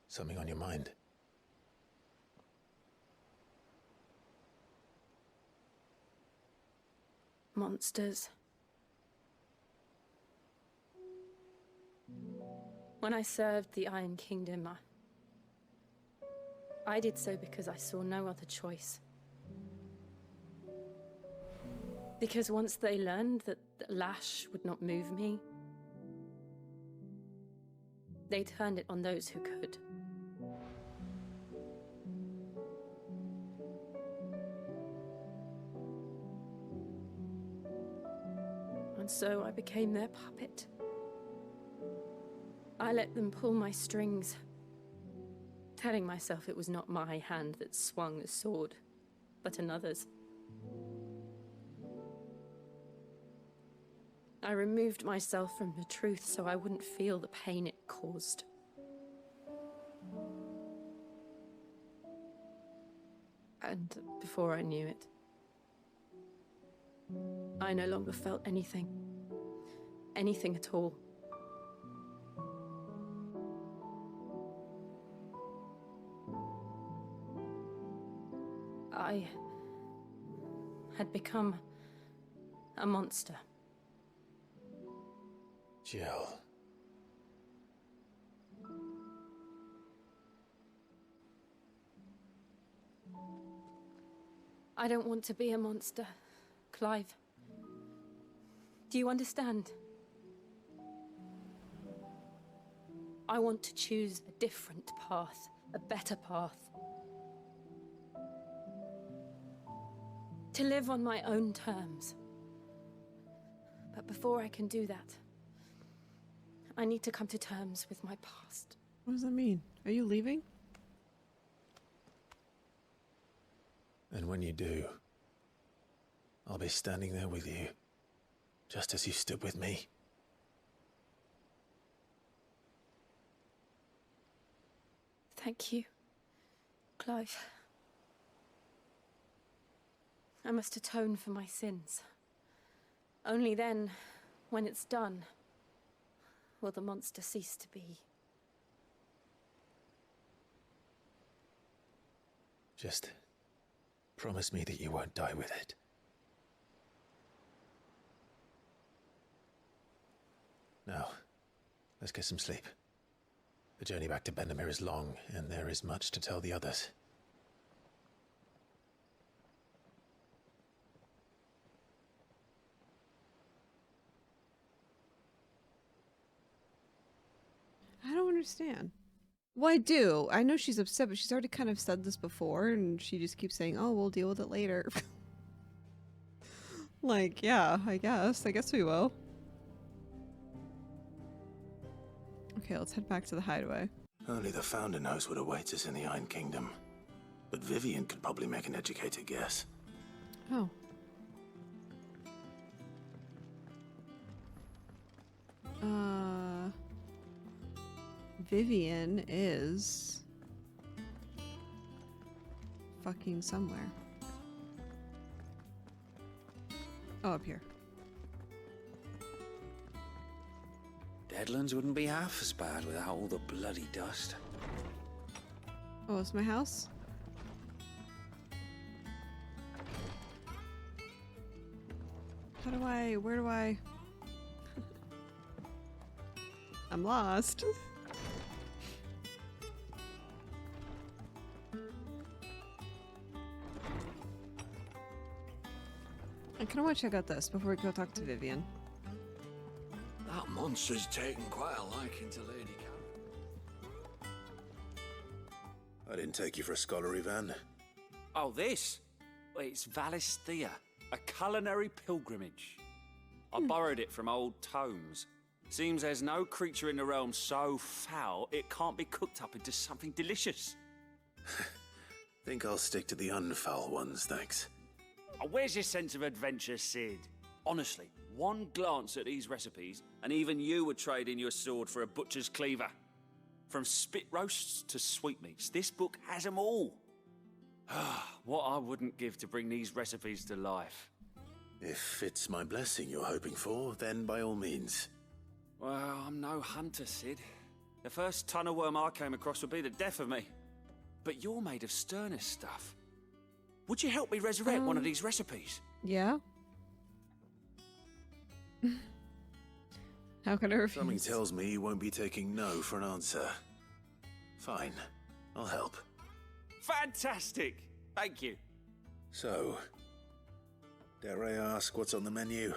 Something on your mind? Monsters. When I served the Iron Kingdom, I did so because I saw no other choice. Because once they learned that the lash would not move me, they turned it on those who could. And so I became their puppet. I let them pull my strings, telling myself it was not my hand that swung the sword, but another's. I removed myself from the truth so I wouldn't feel the pain it caused. And before I knew it, I no longer felt anything. Anything at all. I had become a monster. Jill. I don't want to be a monster, Clive. Do you understand? I want to choose a different path, a better path. To live on my own terms. But before I can do that, I need to come to terms with my past. What does that mean? Are you leaving? And when you do, I'll be standing there with you, just as you stood with me. Thank you, Clive. I must atone for my sins. Only then, when it's done, will the monster cease to be. Just promise me that you won't die with it. Now, let's get some sleep. The journey back to Bendermere is long, and there is much to tell the others. I don't understand. Well, I do. I know she's upset, but she's already kind of said this before, and she just keeps saying, oh, we'll deal with it later. Like, yeah, I guess we will. Okay, let's head back to the hideaway. Only the Founder knows what awaits us in the Iron Kingdom. But Vivian could probably make an educated guess. Oh. Vivian is fucking somewhere. Oh, up here. Deadlands wouldn't be half as bad without all the bloody dust. Oh, it's my house? Where do I? I'm lost. I kind of want to check out this before we go talk to Vivian. That monster's taken quite a liking to Lady Karen. I didn't take you for a scholar, Ivan. Oh, this? Well, it's Valisthea, a culinary pilgrimage. I borrowed it from old tomes. Seems there's no creature in the realm so foul it can't be cooked up into something delicious. Think I'll stick to the unfoul ones, thanks. Oh, where's your sense of adventure, Sid? Honestly, one glance at these recipes, and even you would trade in your sword for a butcher's cleaver. From spit roasts to sweetmeats, this book has them all. What I wouldn't give to bring these recipes to life. If it's my blessing you're hoping for, then by all means. Well, I'm no hunter, Sid. The first ton of worm I came across would be the death of me. But you're made of sterner stuff. Would you help me resurrect one of these recipes? Yeah. How can I refuse? Something tells me you won't be taking no for an answer. Fine, I'll help. Fantastic! Thank you. So, dare I ask what's on the menu?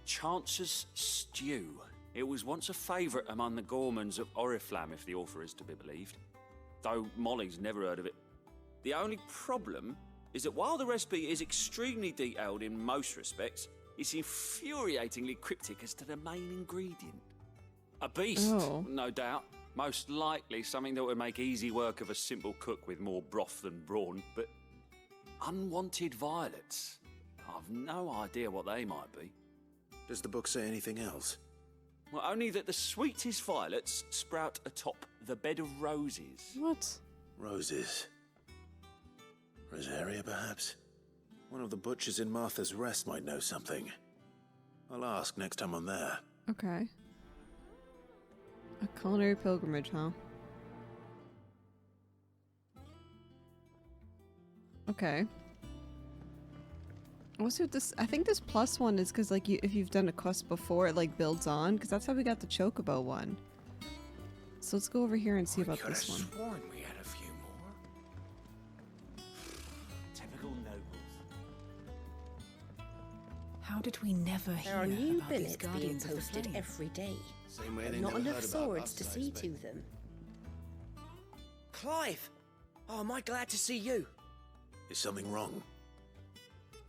Chance's Stew. It was once a favourite among the gourmands of Oriflamme, if the author is to be believed. Though Molly's never heard of it. The only problem is that while the recipe is extremely detailed in most respects, it's infuriatingly cryptic as to the main ingredient. A beast, no doubt. Most likely something that would make easy work of a simple cook with more broth than brawn, but unwanted violets. I've no idea what they might be. Does the book say anything else? Well, only that the sweetest violets sprout atop the bed of roses. What? Roses. Rosaria, perhaps? One of the butchers in Martha's Rest might know something. I'll ask next time I'm there. Okay. A culinary pilgrimage, huh? Okay. We'll see what this. I think this plus one is because, like, if you've done a quest before, it like builds on. Because that's how we got the Chocobo one. So let's go over here and see about this one. Sworn we had a few more. Typical nobles. How did we never hear There are new about these billets being guardians of the posted flame? every day. Same way But they not never enough heard about swords us, to I see to expect. them. Clive! Oh, am I glad to see you? Is something wrong?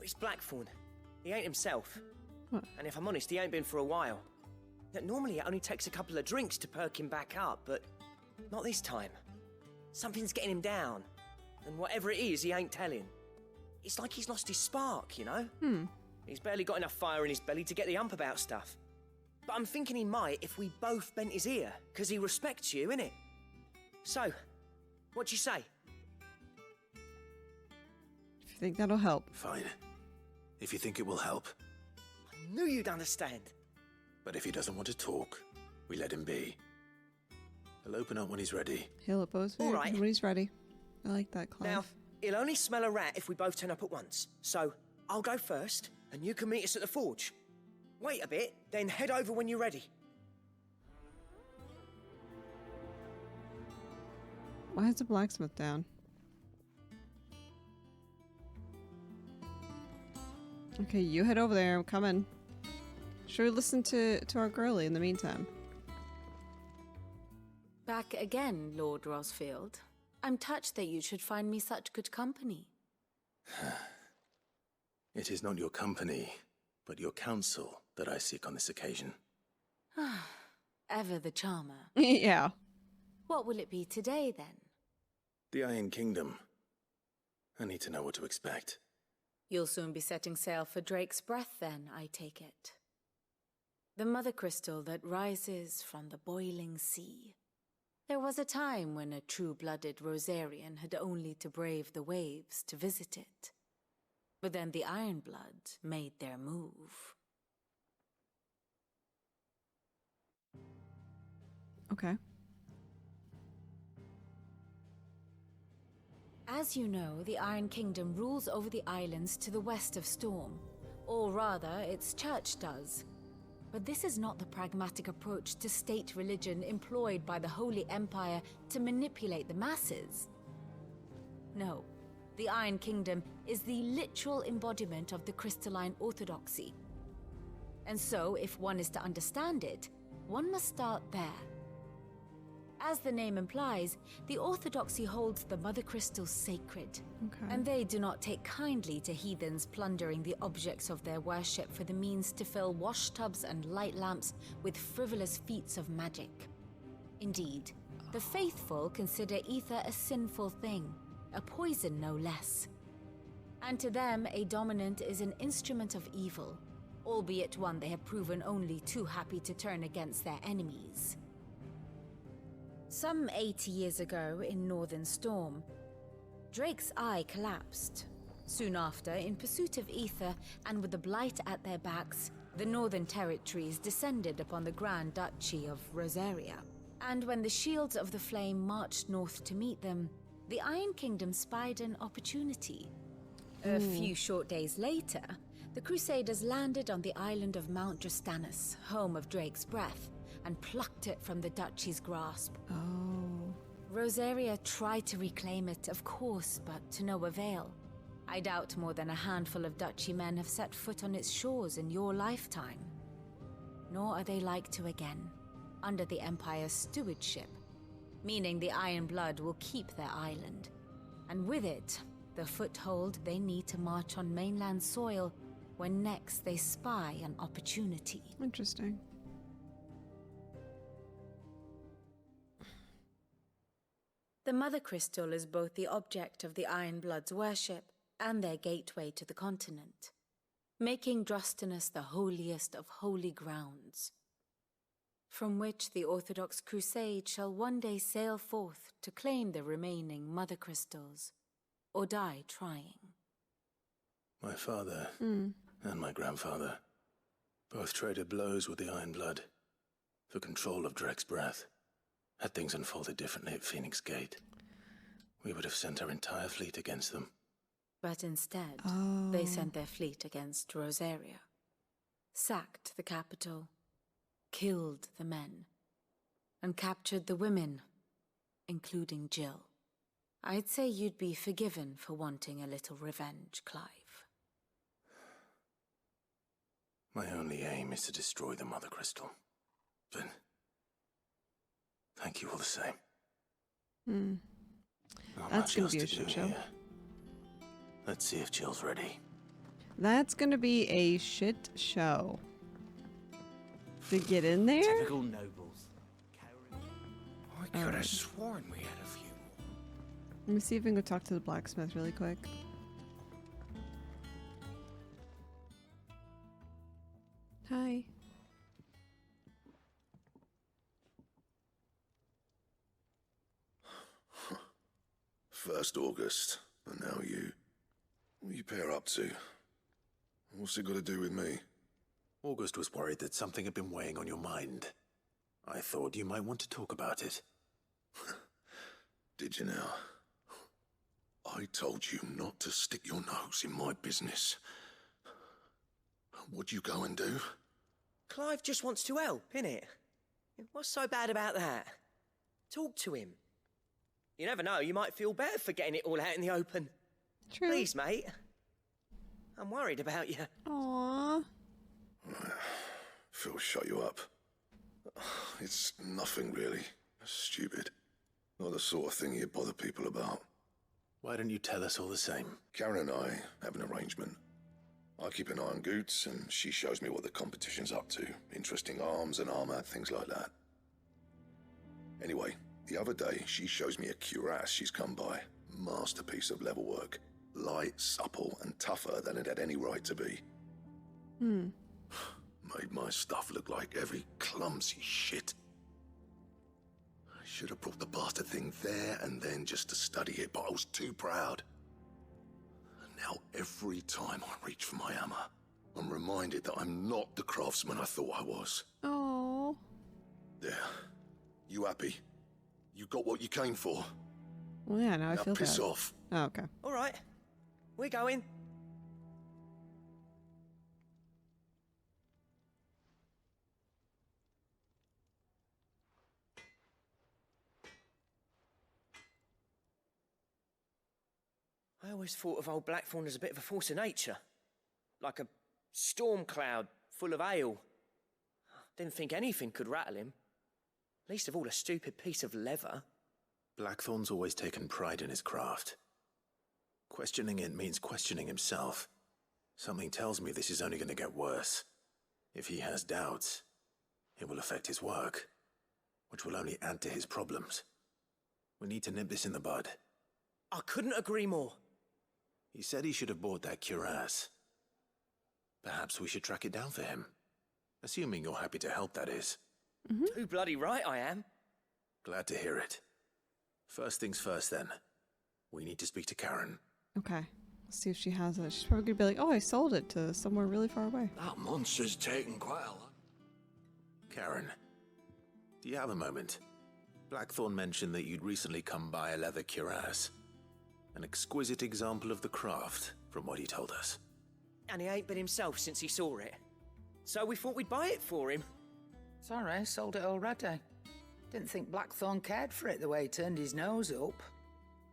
It's Blackthorn. He ain't himself. What? And if I'm honest, he ain't been for a while. Yet normally it only takes a couple of drinks to perk him back up, but not this time. Something's getting him down. And whatever it is, he ain't telling. It's like he's lost his spark, you know? He's barely got enough fire in his belly to get the ump about stuff. But I'm thinking he might if we both bent his ear, because he respects you, innit? So, what you say? If you think that'll help. Fine. If you think it will help. I knew you'd understand. But if he doesn't want to talk, we let him be. He'll open up when he's ready. He'll oppose All right. when he's ready. I like that, Clive. Now, he'll only smell a rat if we both turn up at once. So, I'll go first, and you can meet us at the forge. Wait a bit, then head over when you're ready. Why is the blacksmith down? Okay, you head over there. I'm coming. Should we listen to our girlie in the meantime? Back again, Lord Rosfield. I'm touched that you should find me such good company. It is not your company, but your counsel that I seek on this occasion. Ever the charmer. Yeah. What will it be today, then? The Iron Kingdom. I need to know what to expect. You'll soon be setting sail for Drake's Breath, then, I take it. The mother crystal that rises from the boiling sea. There was a time when a true-blooded Rosarian had only to brave the waves to visit it. But then the Ironblood made their move. Okay. As you know, the Iron Kingdom rules over the islands to the west of Storm. Or rather, its church does. But this is not the pragmatic approach to state religion employed by the Holy Empire to manipulate the masses. No, the Iron Kingdom is the literal embodiment of the crystalline orthodoxy. And so, if one is to understand it, one must start there. As the name implies, the orthodoxy holds the mother crystal sacred. Okay. And they do not take kindly to heathens plundering the objects of their worship for the means to fill washtubs and light lamps with frivolous feats of magic. Indeed, the faithful consider ether a sinful thing, a poison no less. And to them, a dominant is an instrument of evil, albeit one they have proven only too happy to turn against their enemies. Some 80 years ago, in Northern Storm, Drake's eye collapsed. Soon after, in pursuit of ether, and with the Blight at their backs, the Northern Territories descended upon the Grand Duchy of Rosaria. And when the Shields of the Flame marched north to meet them, the Iron Kingdom spied an opportunity. A few short days later, the Crusaders landed on the island of Mount Drastanus, home of Drake's Breath, and plucked it from the duchy's grasp. Oh. Rosaria tried to reclaim it, of course, but to no avail. I doubt more than a handful of duchy men have set foot on its shores in your lifetime. Nor are they like to again, under the Empire's stewardship, meaning the Iron Blood will keep their island, and with it, the foothold they need to march on mainland soil when next they spy an opportunity. Interesting. The Mother Crystal is both the object of the Iron Blood's worship and their gateway to the continent. making Drustinus the holiest of holy grounds, from which the Orthodox Crusade shall one day sail forth to claim the remaining Mother Crystals, or die trying. My father and my grandfather both traded blows with the Iron Blood for control of Drek's breath. Had things unfolded differently at Phoenix Gate, we would have sent our entire fleet against them. But instead, they sent their fleet against Rosaria, sacked the capital, killed the men, and captured the women, including Jill. I'd say you'd be forgiven for wanting a little revenge, Clive. My only aim is to destroy the Mother Crystal. But thank you all the same. That's gonna be a shit show. Here. Let's see if Jill's ready. That's gonna be a shit show. To get in there? Typical nobles. I could have sworn we had a few. Let me see if I can go talk to the blacksmith really quick. Hi. First August, and now you. What are you pair up to? What's it got to do with me? August was worried that something had been weighing on your mind. I thought you might want to talk about it. Did you now? I told you not to stick your nose in my business. What'd you go and do? Clive just wants to help, innit? What's so bad about that? Talk to him. You never know, you might feel better for getting it all out in the open. True. Please, mate. I'm worried about you. Aww. Phil, shut you up. It's nothing really. Stupid. Not the sort of thing you bother people about. Why don't you tell us all the same? Karen and I have an arrangement. I keep an eye on Goots, and she shows me what the competition's up to. Interesting arms and armor, things like that. Anyway, the other day, she shows me a cuirass she's come by. Masterpiece of level work. Light, supple, and tougher than it had any right to be. Made my stuff look like every clumsy shit. I should have brought the bastard thing there and then just to study it, but I was too proud. And now every time I reach for my hammer, I'm reminded that I'm not the craftsman I thought I was. Oh. There. You happy? You got what you came for? Well, yeah, now I feel piss bad. off. Oh, okay. All right. We're going. I always thought of old Blackthorn as a bit of a force of nature. Like a storm cloud full of hail. Didn't think anything could rattle him. Least of all a stupid piece of leather. Blackthorn's always taken pride in his craft. Questioning it means questioning himself. Something tells me this is only going to get worse. If he has doubts, it will affect his work, which will only add to his problems. We need to nip this in the bud. I couldn't agree more. He said he should have bought that cuirass. Perhaps we should track it down for him. Assuming you're happy to help, that is. Too bloody right I am. Glad to hear it. First things first, then. We need to speak to Karen. Okay. Let's see if she has it. She's probably gonna be like, oh, I sold it to somewhere really far away. That monster's taken quite a lot. Karen, do you have a moment? Blackthorn mentioned that you'd recently come by a leather cuirass. An exquisite example of the craft, from what he told us. And he ain't been himself since he saw it. So we thought we'd buy it for him. Sorry, sold it already. Didn't think Blackthorn cared for it the way he turned his nose up.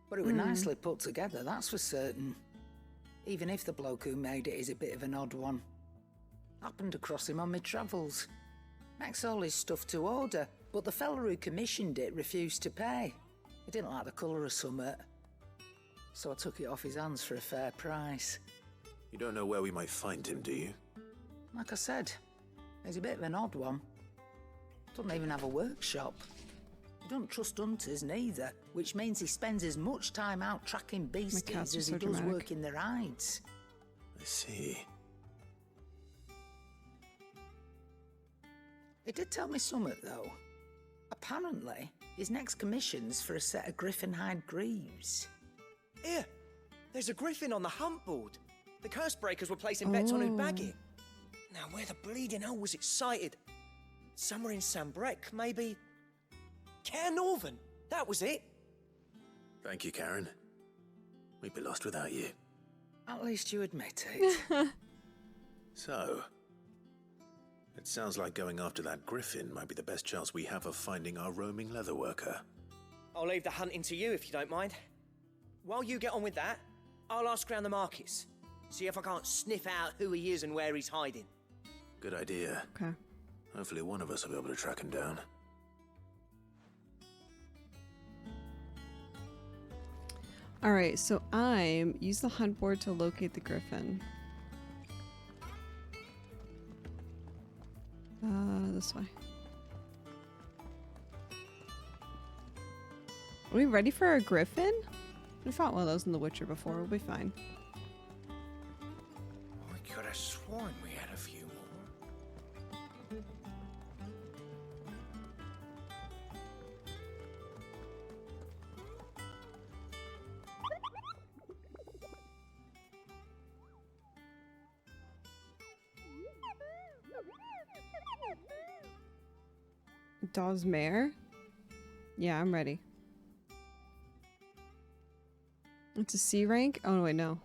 But it was nicely put together, that's for certain. Even if the bloke who made it is a bit of an odd one. Happened across him on my travels. Makes all his stuff to order, but the fella who commissioned it refused to pay. He didn't like the colour of summit. So I took it off his hands for a fair price. You don't know where we might find him, do you? Like I said, he's a bit of an odd one. Doesn't even have a workshop. He don't trust hunters neither, which means he spends as much time out tracking beasties as he does working their hides. I see. He did tell me something, though. Apparently, his next commission's for a set of griffin hide greaves. Here, there's a griffin on the hunt board. The curse breakers were placing bets on who'd bag it. Now, where the bleeding hell was it sighted? Somewhere in Sambrec, maybe... Caer Northern, that was it. Thank you, Karen. We'd be lost without you. At least you admit it. So, it sounds like going after that griffin might be the best chance we have of finding our roaming leatherworker. I'll leave the hunting to you if you don't mind. While you get on with that, I'll ask around the markets. See if I can't sniff out who he is and where he's hiding. Good idea. Okay. Hopefully one of us will be able to track him down. Alright, so I'm... Use the hunt board to locate the griffin. This way. Are we ready for a griffin? We fought one of those in The Witcher before. We'll be fine. I could have sworn we had a few more. Dawsmare? Yeah, I'm ready. It's a C rank? Oh, wait, no.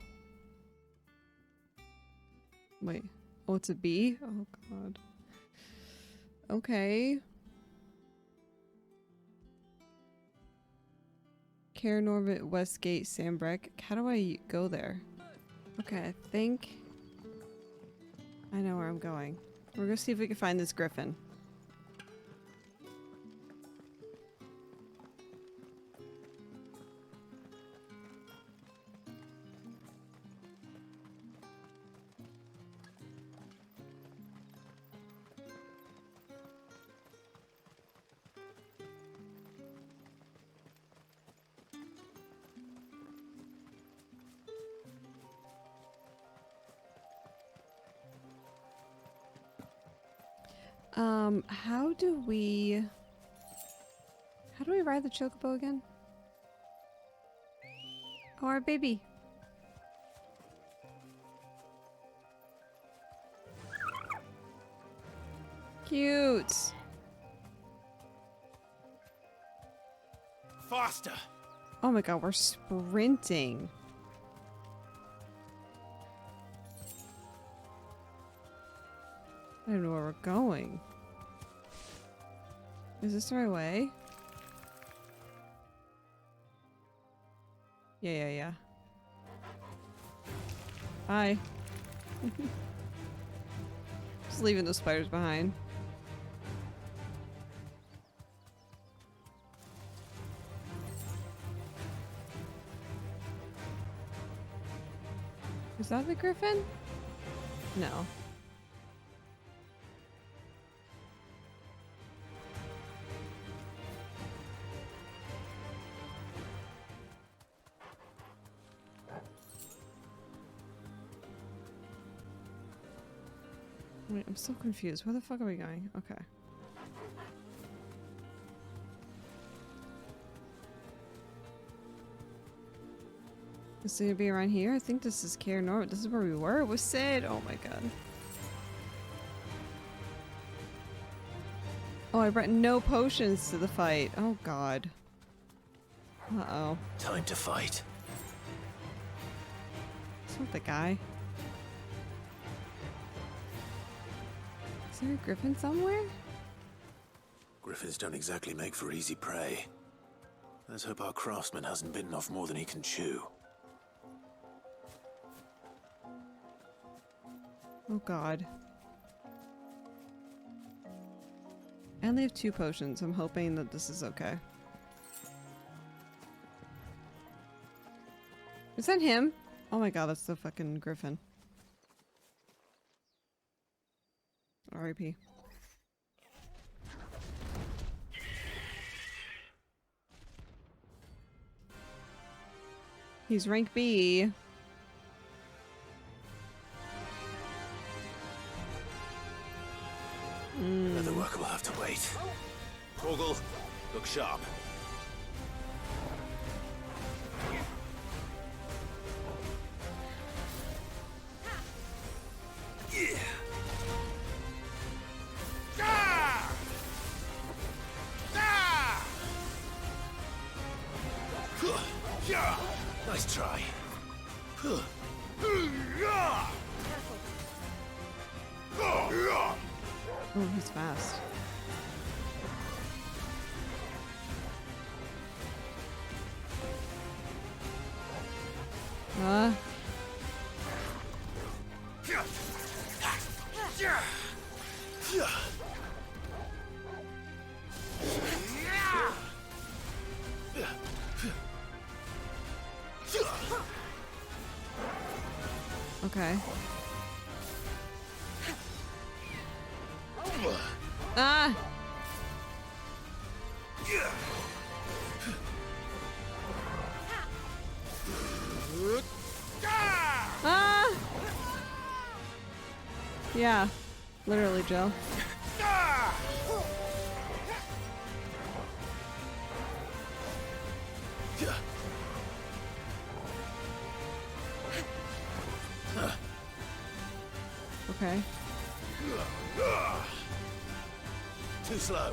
Wait. Oh, it's a B? Oh, God. Okay. Caer Norvit, Westgate, Sambrec. How do I go there? Okay, I think I know where I'm going. We're gonna see if we can find this griffin. How do we ride the chocobo again? Oh, our baby. Cute. Faster! Oh my god, we're sprinting. I don't know where we're going. Is this the right way? Yeah. Bye. Just leaving those spiders behind. Is that the griffin? No. Wait, I'm so confused. Where the fuck are we going? Okay. Is it gonna be around here? I think this is Caer Norvit. This is where we were with Sid. Oh my god. Oh, I brought no potions to the fight. Oh god. Uh-oh. Time to fight. It's not the guy. Is there a griffin somewhere? Griffins don't exactly make for easy prey. Let's hope our craftsman hasn't bitten off more than he can chew. Oh god. I only have 2 potions. I'm hoping that this is okay. Is that him? Oh my god, that's the fucking griffin. R.I.P. He's rank B. Leatherworker will have Torgal, look sharp. Yeah. Nice try. Oh, he's fast. Okay. Ah! Ah! Yeah, literally, Jill. Okay. Too slow.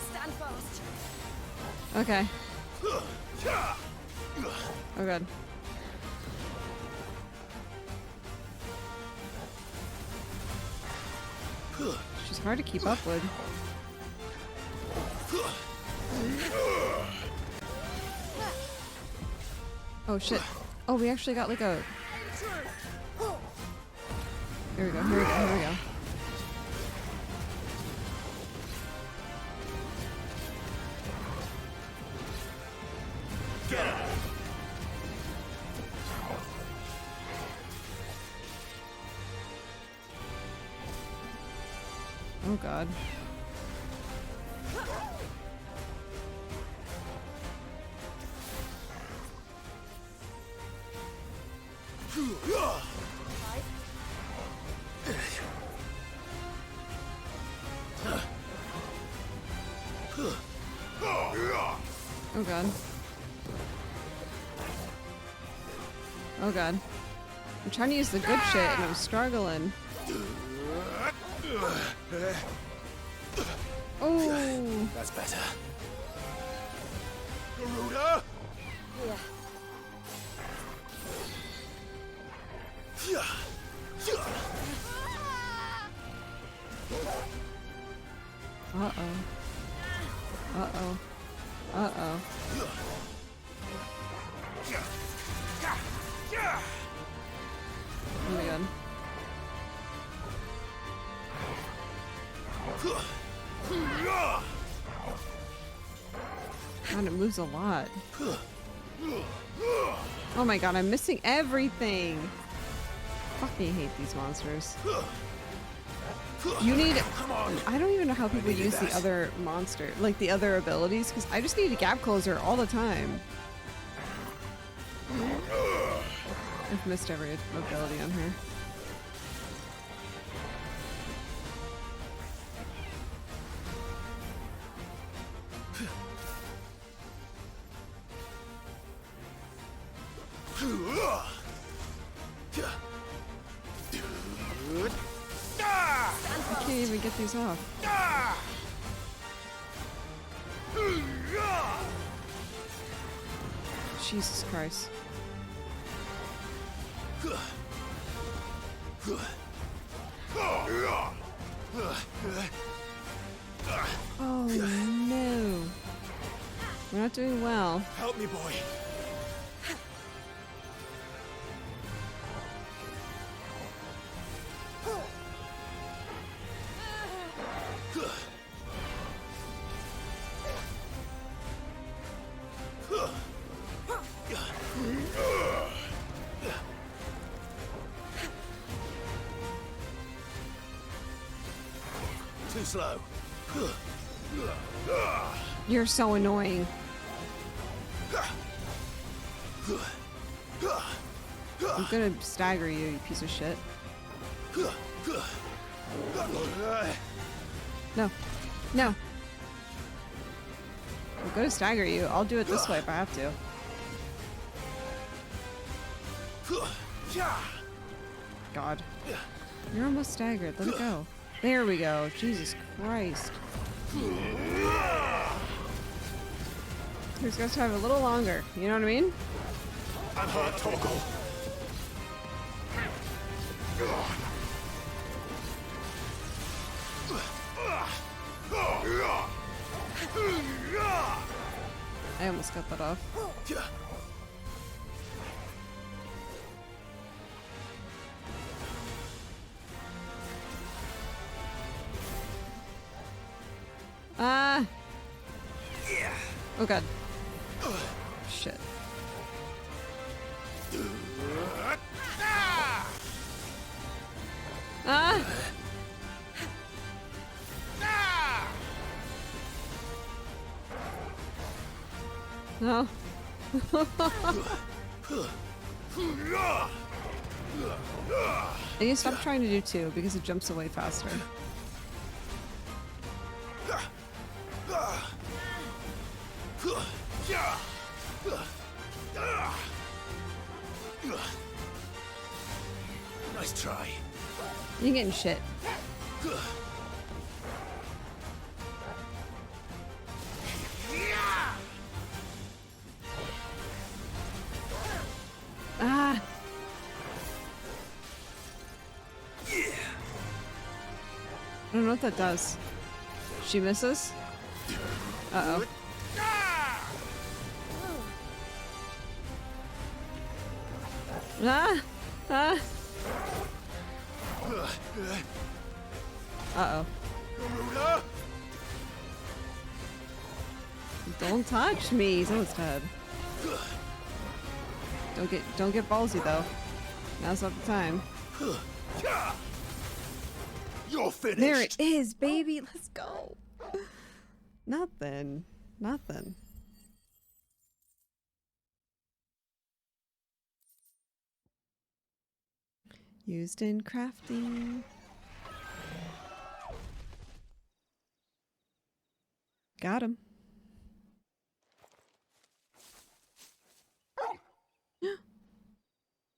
Stand fast. Okay. Oh god. She's hard to keep up with. Oh shit. Oh, we actually got like a... Here we go, here we go, here we go. Oh god. Oh god. Oh god. I'm trying to use the good shit and I'm struggling. Oh, that's better. Garuda? Uh-oh. Uh-oh. Uh-oh. Oh my god. God, it moves a lot. Oh my god, I'm missing everything. Fucking hate these monsters. You need... I don't even know how people use the other monster, like the other abilities, because I just need a gap closer all the time. I've missed every ability on her. I can't even get these off. Jesus Christ. Oh no. We're not doing well. Help me, boy. Too slow. You're so annoying. I'm gonna stagger you, you piece of shit. No. No. I'm gonna stagger you. I'll do it this way if I have to. God. You're almost staggered. Let it go. There we go. Jesus Christ. He's gonna have a little longer. You know what I mean? I'm hurt, Toggle. I almost got that off. Ah! Oh god. Shit. Ah! No. I need to stop trying to do two because it jumps away faster. Nice try. You're getting shit. Ah! I don't know what that does. She misses? Uh-oh. Ah! Ah! Uh-oh. Don't touch me. He's almost dead. Don't get ballsy though. Now's not the time. You're finished. There it is, baby. Let's go. Nothing. Nothing. Used in crafting. Got him.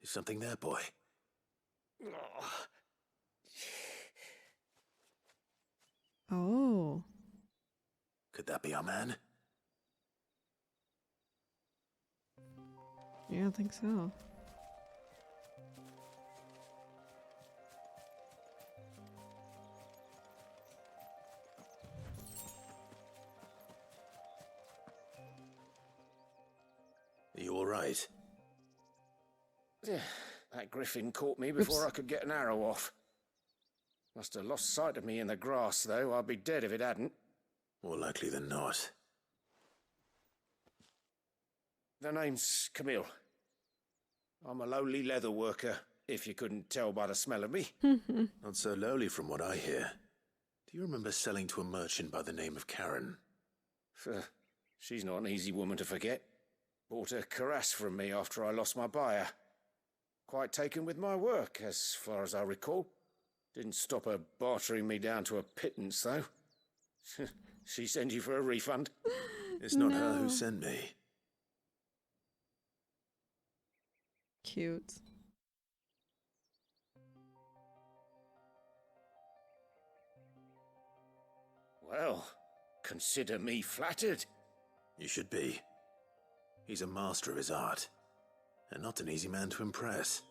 Is something there, boy? Oh. Could that be our man? Yeah, I think so. Are you all right? That griffin caught me before I could get an arrow off. Must have lost sight of me in the grass, though. I'd be dead if it hadn't. More likely than not. The name's Camille. I'm a lowly leather worker, if you couldn't tell by the smell of me. Not so lowly from what I hear. Do you remember selling to a merchant by the name of Karen? She's not an easy woman to forget. Bought a cuirass from me after I lost my buyer. Quite taken with my work, as far as I recall. Didn't stop her bartering me down to a pittance, though. She sent you for a refund? It's not her who sent me. Cute. Well, consider me flattered. You should be. He's a master of his art, and not an easy man to impress.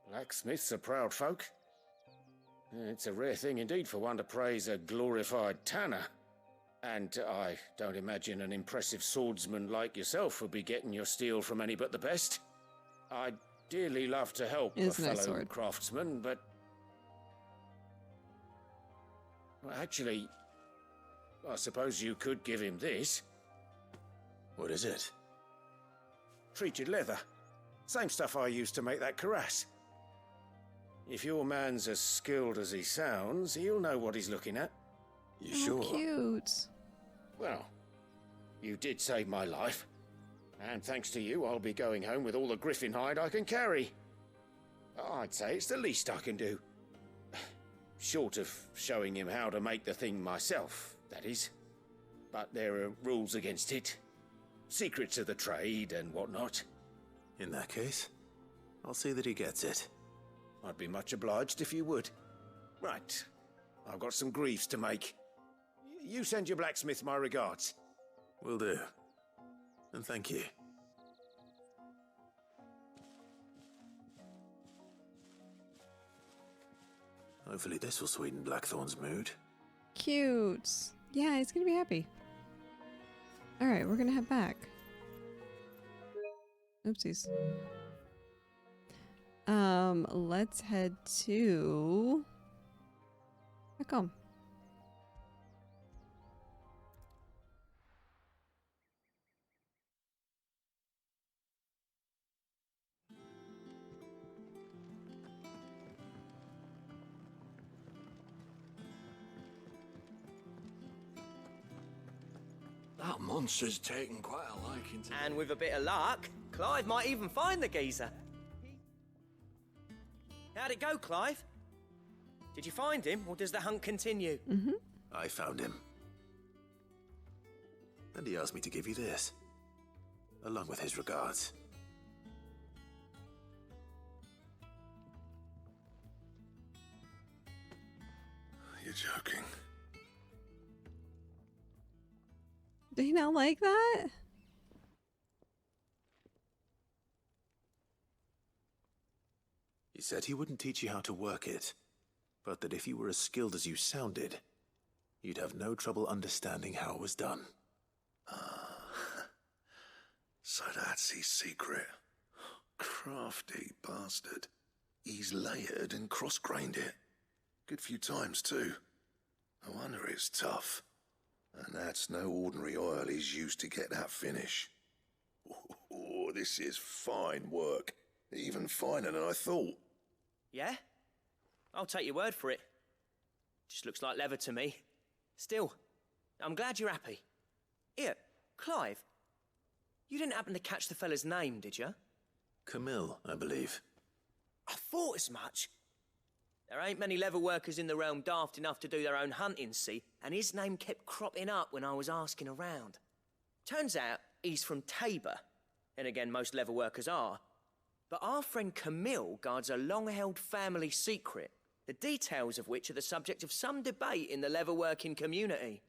Blacksmiths are proud folk. It's a rare thing indeed for one to praise a glorified tanner. And I don't imagine an impressive swordsman like yourself would be getting your steel from any but the best. I'd dearly love to help a fellow craftsman, but... Well, actually, I suppose you could give him this. What is it? Treated leather. Same stuff I used to make that cuirass. If your man's as skilled as he sounds, he'll know what he's looking at. You sure? Cute. Well, you did save my life. And thanks to you, I'll be going home with all the griffin hide I can carry. I'd say it's the least I can do. Short of showing him how to make the thing myself, that is. But there are rules against it. Secrets of the trade and whatnot. In that case, I'll see that he gets it. I'd be much obliged if you would. Right. I've got some griefs to make. You send your blacksmith my regards. Will do. And thank you. Hopefully this will sweeten Blackthorn's mood. Cute. Yeah, he's gonna be happy. Alright, we're gonna head back. Oopsies. Let's head to... back home. That monster's taken quite a liking to me. And with a bit of luck, Clive might even find the geezer. How'd it go, Clive? Did you find him, or does the hunt continue? I found him. And he asked me to give you this, along with his regards. You're joking. Did he not like that? He said he wouldn't teach you how to work it, but that if you were as skilled as you sounded, you'd have no trouble understanding how it was done. So that's his secret. Crafty bastard. He's layered and cross-grained it. Good few times, too. No wonder it's tough. And that's no ordinary oil he's used to get that finish. Oh, this is fine work. Even finer than I thought. Yeah? I'll take your word for it. Just looks like leather to me. Still, I'm glad you're happy. Here, Clive. You didn't happen to catch the fella's name, did you? Camille, I believe. I thought as much. There ain't many leather workers in the realm daft enough to do their own hunting, see? And his name kept cropping up when I was asking around. Turns out he's from Tabor. And again, most leather workers are. But our friend Camille guards a long-held family secret, the details of which are the subject of some debate in the leather-working community.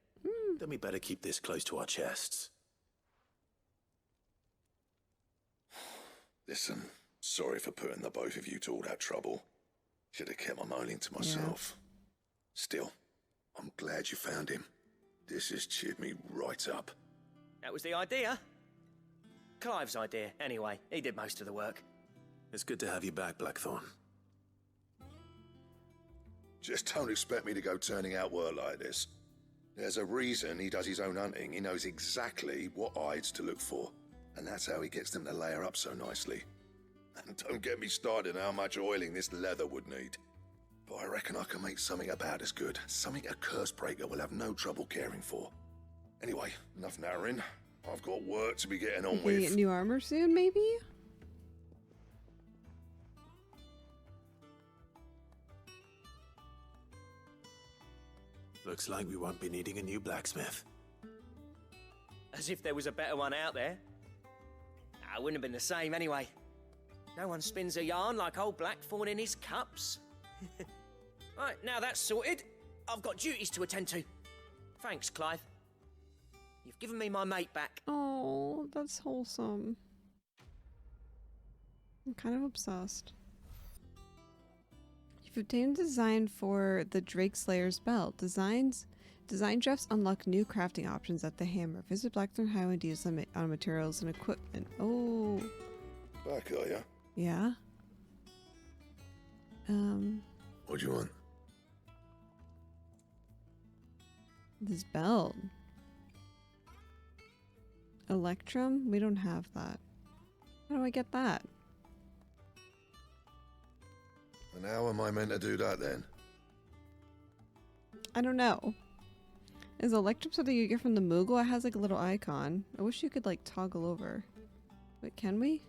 Then we better keep this close to our chests. Listen, sorry for putting the both of you to all that trouble. Should have kept my moaning to myself. Still, I'm glad you found him. This has cheered me right up. That was the idea. Clive's idea, anyway. He did most of the work. It's good to have you back, Blackthorn. Just don't expect me to go turning out work like this. There's a reason he does his own hunting. He knows exactly what hides to look for. And that's how he gets them to layer up so nicely. And don't get me started on how much oiling this leather would need. But I reckon I can make something about as good. Something a curse breaker will have no trouble caring for. Anyway, enough narrowing. I've got work to be getting on Gonna with. get new armor soon, maybe? Looks like we won't be needing a new blacksmith. As if there was a better one out there. It wouldn't have been the same anyway. No one spins a yarn like old Blackthorn in his cups. Right, now that's sorted, I've got duties to attend to. Thanks, Clive. You've given me my mate back. Oh, that's wholesome. I'm kind of obsessed. You've obtained a design for the Drake Slayer's belt. Design drafts unlock new crafting options at the hammer. Visit Blackthorn Highway to use them on materials and equipment. Oh. Back, are ya? Yeah. What do you want? This belt. Electrum? We don't have that. How do I get that? And how am I meant to do that then? I don't know. Is Electrum something you get from the Moogle? It has like a little icon. I wish you could like toggle over. Wait, can we?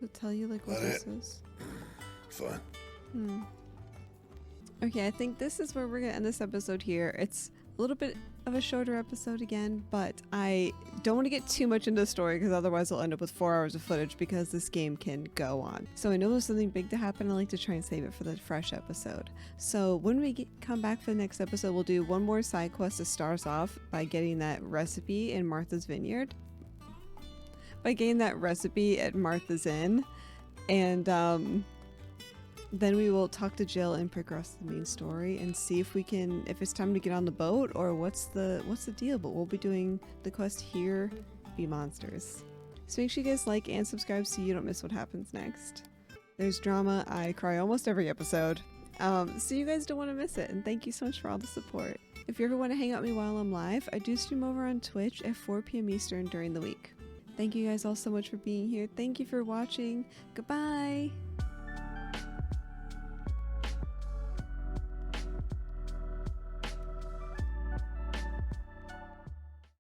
Does it tell you like what this is? Fine. Okay, I think this is where we're gonna end this episode here. It's a little bit of a shorter episode again, but I don't want to get too much into the story because otherwise I'll end up with 4 hours of footage because this game can go on. So I know there's something big to happen. I like to try and save it for the fresh episode. So when we come back for the next episode, we'll do one more side quest to start us off by getting that recipe in Martha's Vineyard. By getting that recipe at Martha's Inn, and then we will talk to Jill and progress the main story and see if it's time to get on the boat or what's the deal. But we'll be doing the quest here, Be Monsters. So make sure you guys like and subscribe so you don't miss what happens next. There's drama. I cry almost every episode. So you guys don't want to miss it. And thank you so much for all the support. If you ever want to hang out with me while I'm live, I do stream over on Twitch at 4 p.m. Eastern during the week. Thank you guys all so much for being here. Thank you for watching. Goodbye.